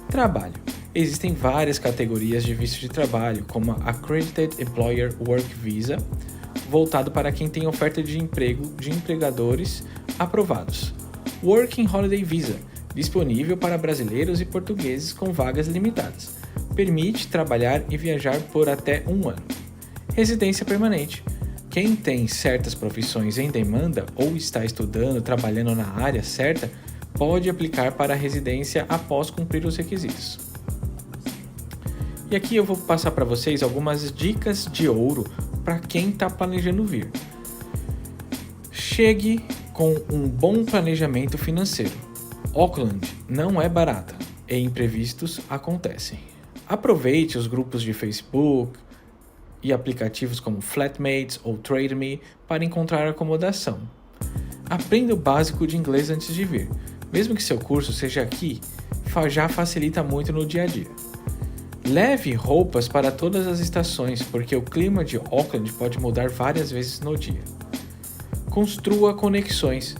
Trabalho. Existem várias categorias de visto de trabalho, como a Accredited Employer Work Visa, voltado para quem tem oferta de emprego de empregadores aprovados. Working Holiday Visa, disponível para brasileiros e portugueses com vagas limitadas. Permite trabalhar e viajar por até 1 ano. Residência permanente. Quem tem certas profissões em demanda ou está estudando, trabalhando na área certa, pode aplicar para a residência após cumprir os requisitos. E aqui eu vou passar para vocês algumas dicas de ouro para quem está planejando vir. Chegue com um bom planejamento financeiro. Auckland não é barata e imprevistos acontecem. Aproveite os grupos de Facebook e aplicativos como Flatmates ou TradeMe para encontrar acomodação. Aprenda o básico de inglês antes de vir. Mesmo que seu curso seja aqui, já facilita muito no dia a dia. Leve roupas para todas as estações, porque o clima de Auckland pode mudar várias vezes no dia. Construa conexões.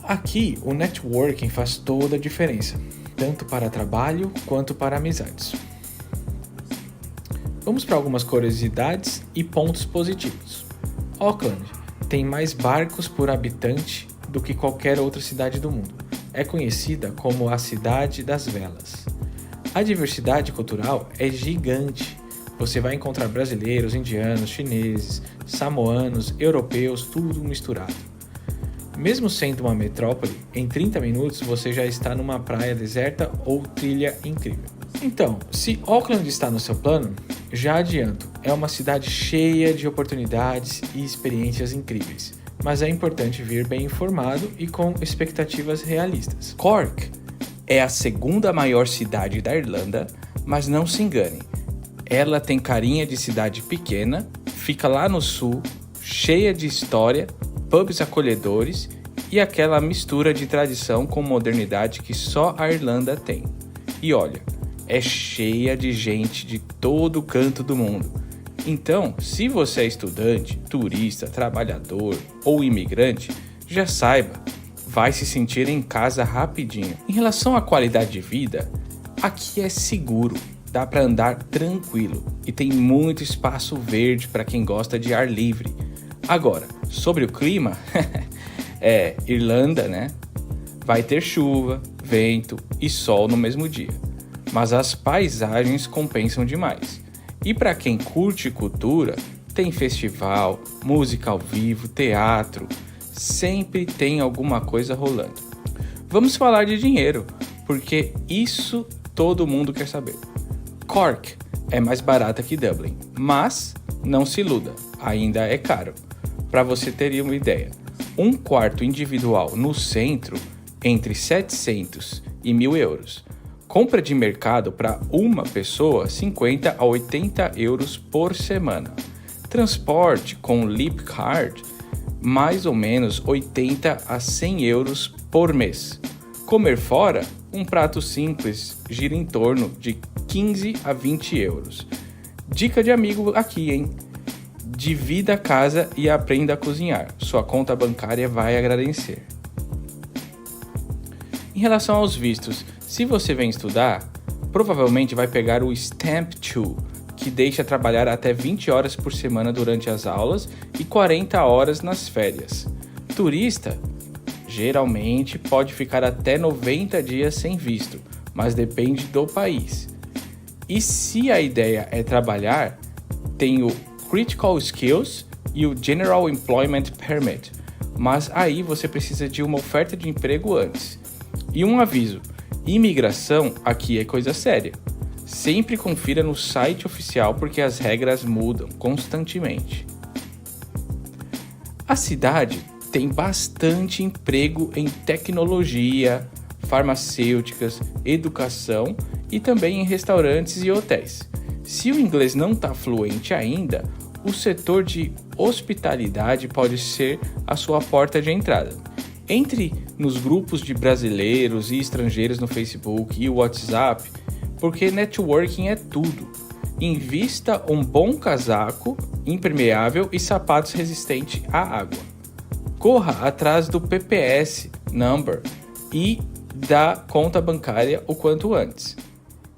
Aqui, o networking faz toda a diferença, tanto para trabalho quanto para amizades. Vamos para algumas curiosidades e pontos positivos. Auckland tem mais barcos por habitante do que qualquer outra cidade do mundo. É conhecida como a Cidade das Velas. A diversidade cultural é gigante. Você vai encontrar brasileiros, indianos, chineses, samoanos, europeus, tudo misturado. Mesmo sendo uma metrópole, em 30 minutos você já está numa praia deserta ou trilha incrível. Então, se Auckland está no seu plano, já adianto, é uma cidade cheia de oportunidades e experiências incríveis, mas é importante vir bem informado e com expectativas realistas. Cork é a segunda maior cidade da Irlanda, mas não se engane, ela tem carinha de cidade pequena, fica lá no sul, cheia de história, pubs acolhedores e aquela mistura de tradição com modernidade que só a Irlanda tem. E olha, é cheia de gente de todo canto do mundo. Então, se você é estudante, turista, trabalhador ou imigrante, já saiba, vai se sentir em casa rapidinho. Em relação à qualidade de vida, aqui é seguro, dá para andar tranquilo e tem muito espaço verde para quem gosta de ar livre. Agora, sobre o clima, Irlanda, né? Vai ter chuva, vento e sol no mesmo dia. Mas as paisagens compensam demais. E para quem curte cultura, tem festival, música ao vivo, teatro, sempre tem alguma coisa rolando. Vamos falar de dinheiro, porque isso todo mundo quer saber. Cork é mais barata que Dublin, mas não se iluda, ainda é caro. Para você ter uma ideia, um quarto individual no centro entre 700 e 1.000 euros. Compra de mercado para uma pessoa, 50 a 80 euros por semana. Transporte com Leap Card, mais ou menos 80 a 100 euros por mês. Comer fora, um prato simples gira em torno de 15 a 20 euros. Dica de amigo aqui, hein? Divida a casa e aprenda a cozinhar. Sua conta bancária vai agradecer. Em relação aos vistos, se você vem estudar, provavelmente vai pegar o Stamp 2, que deixa trabalhar até 20 horas por semana durante as aulas e 40 horas nas férias. Turista Geralmente pode ficar até 90 dias sem visto, mas depende do país. E se a ideia é trabalhar, tem o Critical Skills e o General Employment Permit, mas aí você precisa de uma oferta de emprego antes. E um aviso, imigração aqui é coisa séria. Sempre confira no site oficial porque as regras mudam constantemente. A cidade tem bastante emprego em tecnologia, farmacêuticas, educação e também em restaurantes e hotéis. Se o inglês não está fluente ainda, o setor de hospitalidade pode ser a sua porta de entrada. Entre nos grupos de brasileiros e estrangeiros no Facebook e WhatsApp, porque networking é tudo. Invista um bom casaco impermeável e sapatos resistentes à água. Corra atrás do PPS number e da conta bancária o quanto antes.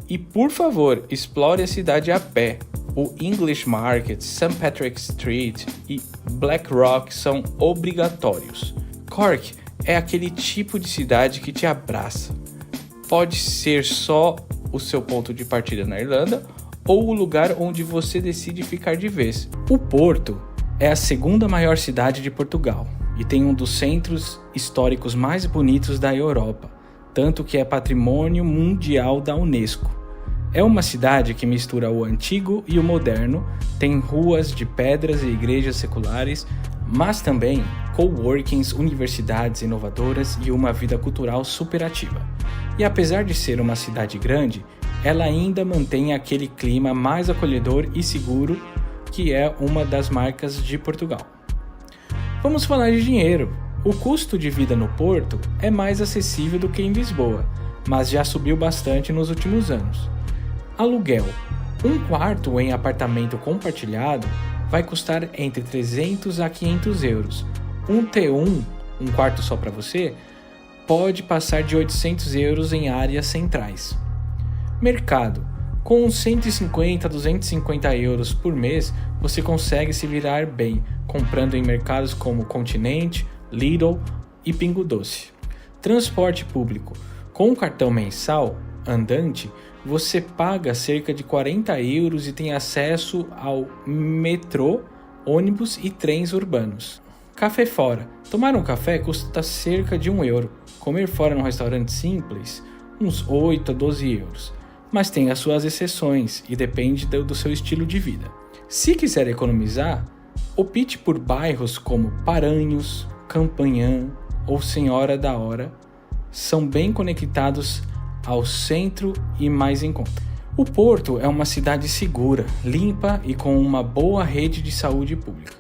E por favor, explore a cidade a pé. O English Market, St. Patrick's Street e Black Rock são obrigatórios. Cork é aquele tipo de cidade que te abraça. Pode ser só o seu ponto de partida na Irlanda ou o lugar onde você decide ficar de vez. O Porto é a segunda maior cidade de Portugal e tem um dos centros históricos mais bonitos da Europa, tanto que é patrimônio mundial da Unesco. É uma cidade que mistura o antigo e o moderno, tem ruas de pedras e igrejas seculares, mas também coworkings, universidades inovadoras e uma vida cultural superativa. E apesar de ser uma cidade grande, ela ainda mantém aquele clima mais acolhedor e seguro que é uma das marcas de Portugal. Vamos falar de dinheiro. O custo de vida no Porto é mais acessível do que em Lisboa, mas já subiu bastante nos últimos anos. Aluguel. Um quarto em apartamento compartilhado vai custar entre 300 a 500 euros. Um T1, um quarto só para você, pode passar de 800 euros em áreas centrais. Mercado. Com 150 a 250 euros por mês, você consegue se virar bem, comprando em mercados como Continente, Lidl e Pingo Doce. Transporte público. Com um cartão mensal, andante, você paga cerca de 40 euros e tem acesso ao metrô, ônibus e trens urbanos. Café fora. Tomar um café custa cerca de 1 euro. Comer fora num restaurante simples, uns 8 a 12 euros. Mas tem as suas exceções e depende do seu estilo de vida. Se quiser economizar, opte por bairros como Paranhos, Campanhã ou Senhora da Hora. São bem conectados ao centro e mais em conta. O Porto é uma cidade segura, limpa e com uma boa rede de saúde pública.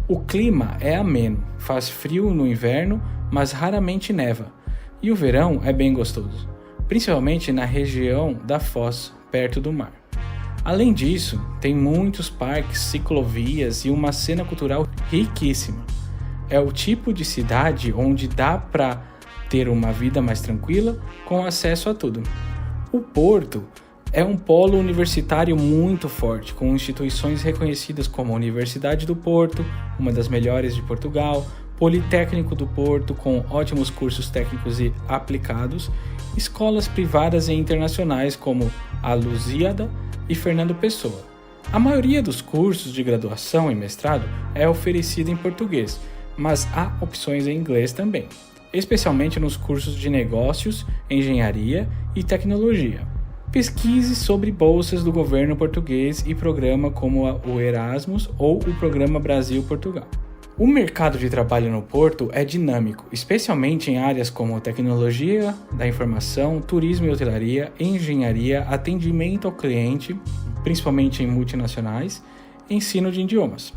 O clima é ameno, faz frio no inverno, mas raramente neva, e o verão é bem gostoso, principalmente na região da Foz, perto do mar. Além disso, tem muitos parques, ciclovias e uma cena cultural riquíssima. É o tipo de cidade onde dá para ter uma vida mais tranquila, com acesso a tudo. O Porto é um polo universitário muito forte, com instituições reconhecidas como a Universidade do Porto, uma das melhores de Portugal, Politécnico do Porto, com ótimos cursos técnicos e aplicados, escolas privadas e internacionais como a Lusíada e Fernando Pessoa. A maioria dos cursos de graduação e mestrado é oferecida em português, mas há opções em inglês também, especialmente nos cursos de negócios, engenharia e tecnologia. Pesquise sobre bolsas do governo português e programa como o Erasmus ou o Programa Brasil-Portugal. O mercado de trabalho no Porto é dinâmico, especialmente em áreas como tecnologia da informação, turismo e hotelaria, engenharia, atendimento ao cliente, principalmente em multinacionais, e ensino de idiomas.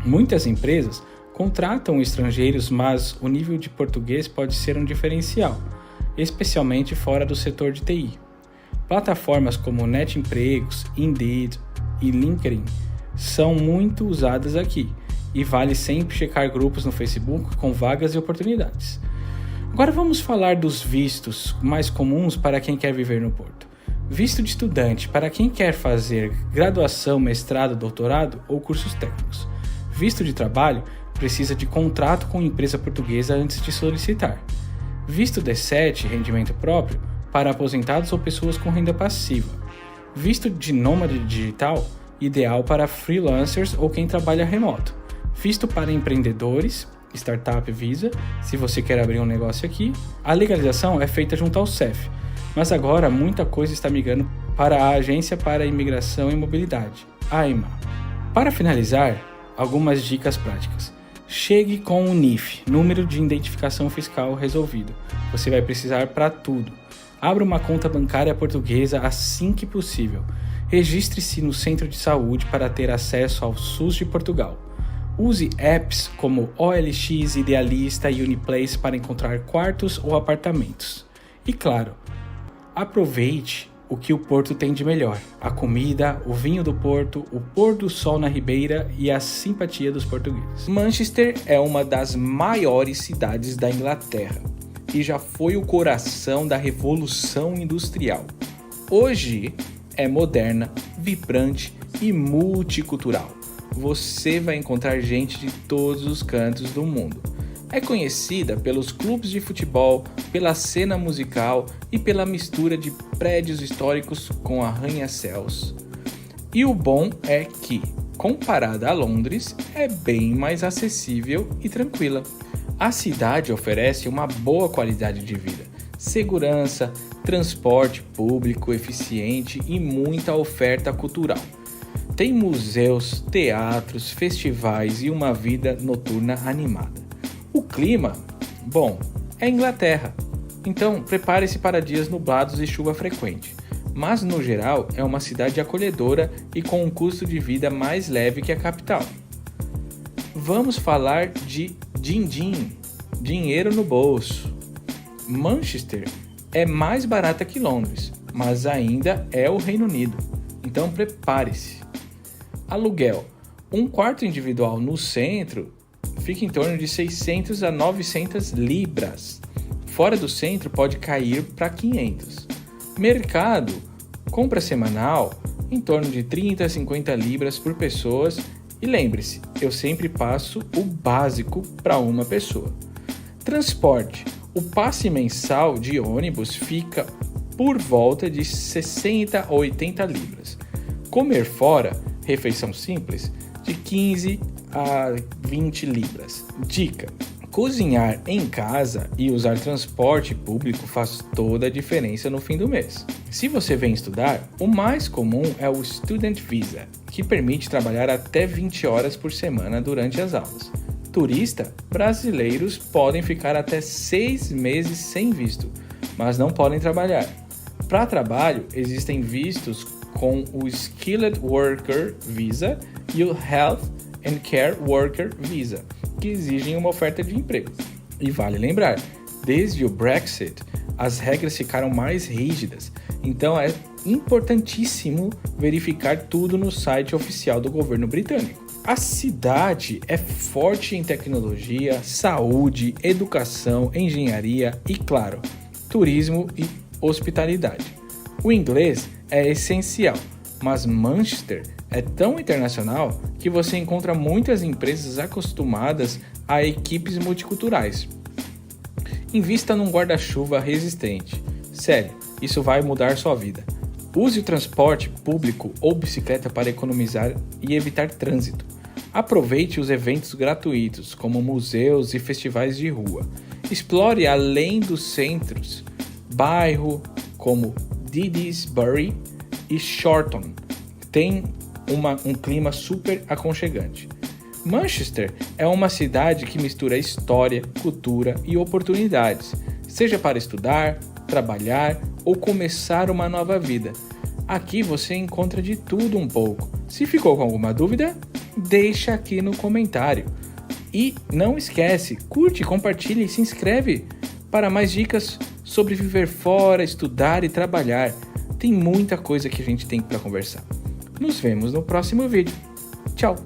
Muitas empresas contratam estrangeiros, mas o nível de português pode ser um diferencial, especialmente fora do setor de TI. Plataformas como NetEmpregos, Indeed e LinkedIn são muito usadas aqui e vale sempre checar grupos no Facebook com vagas e oportunidades. Agora vamos falar dos vistos mais comuns para quem quer viver no Porto. Visto de estudante para quem quer fazer graduação, mestrado, doutorado ou cursos técnicos. Visto de trabalho precisa de contrato com empresa portuguesa antes de solicitar. Visto D7, rendimento próprio, para aposentados ou pessoas com renda passiva. Visto de nômade digital, ideal para freelancers ou quem trabalha remoto. Visto para empreendedores, Startup Visa, se você quer abrir um negócio aqui. A legalização é feita junto ao CEF, mas agora muita coisa está migrando para a Agência para a Imigração e Mobilidade, AIMA. Para finalizar, algumas dicas práticas. Chegue com o NIF, número de identificação fiscal resolvido. Você vai precisar para tudo. Abra uma conta bancária portuguesa assim que possível. Registre-se no centro de saúde para ter acesso ao SUS de Portugal. Use apps como OLX, Idealista e Uniplace para encontrar quartos ou apartamentos. E claro, aproveite o que o Porto tem de melhor: a comida, o vinho do Porto, o pôr do sol na ribeira e a simpatia dos portugueses. Manchester é uma das maiores cidades da Inglaterra e já foi o coração da Revolução Industrial. Hoje é moderna, vibrante e multicultural. Você vai encontrar gente de todos os cantos do mundo. É conhecida pelos clubes de futebol, pela cena musical e pela mistura de prédios históricos com arranha-céus. E o bom é que, comparada a Londres, é bem mais acessível e tranquila. A cidade oferece uma boa qualidade de vida, segurança, transporte público eficiente e muita oferta cultural. Tem museus, teatros, festivais e uma vida noturna animada. O clima, bom, é Inglaterra, então prepare-se para dias nublados e chuva frequente, mas no geral é uma cidade acolhedora e com um custo de vida mais leve que a capital. Vamos falar de din-din, dinheiro no bolso. Manchester é mais barata que Londres, mas ainda é o Reino Unido, então prepare-se. Aluguel, um quarto individual no centro fica em torno de 600 a 900 libras. Fora do centro pode cair para 500. Mercado, compra semanal, em torno de 30 a 50 libras por pessoa. E lembre-se, eu sempre passo o básico para uma pessoa. Transporte, o passe mensal de ônibus fica por volta de 60 a 80 libras. Comer fora, refeição simples, de 15 a 20 libras. Dica: cozinhar em casa e usar transporte público faz toda a diferença no fim do mês. Se você vem estudar, o mais comum é o Student Visa, que permite trabalhar até 20 horas por semana durante as aulas. Turista, brasileiros podem ficar até 6 meses sem visto, mas não podem trabalhar. Para trabalho, existem vistos com o Skilled Worker Visa e o Health and Care Worker Visa, que exigem uma oferta de emprego. E vale lembrar, desde o Brexit, as regras ficaram mais rígidas, então é importantíssimo verificar tudo no site oficial do governo britânico. A cidade é forte em tecnologia, saúde, educação, engenharia e, claro, turismo e hospitalidade. O inglês é essencial, mas Manchester é tão internacional que você encontra muitas empresas acostumadas a equipes multiculturais. Invista num guarda-chuva resistente. Sério, isso vai mudar sua vida. Use o transporte público ou bicicleta para economizar e evitar trânsito. Aproveite os eventos gratuitos, como museus e festivais de rua. Explore além dos centros, bairro como Didsbury e Shorton. Tem um clima super aconchegante. Manchester é uma cidade que mistura história, cultura e oportunidades, seja para estudar, trabalhar ou começar uma nova vida. Aqui você encontra de tudo um pouco. Se ficou com alguma dúvida, deixa aqui no comentário. E não esquece, curte, compartilha e se inscreve para mais dicas sobre viver fora, estudar e trabalhar. Tem muita coisa que a gente tem para conversar. Nos vemos no próximo vídeo. Tchau!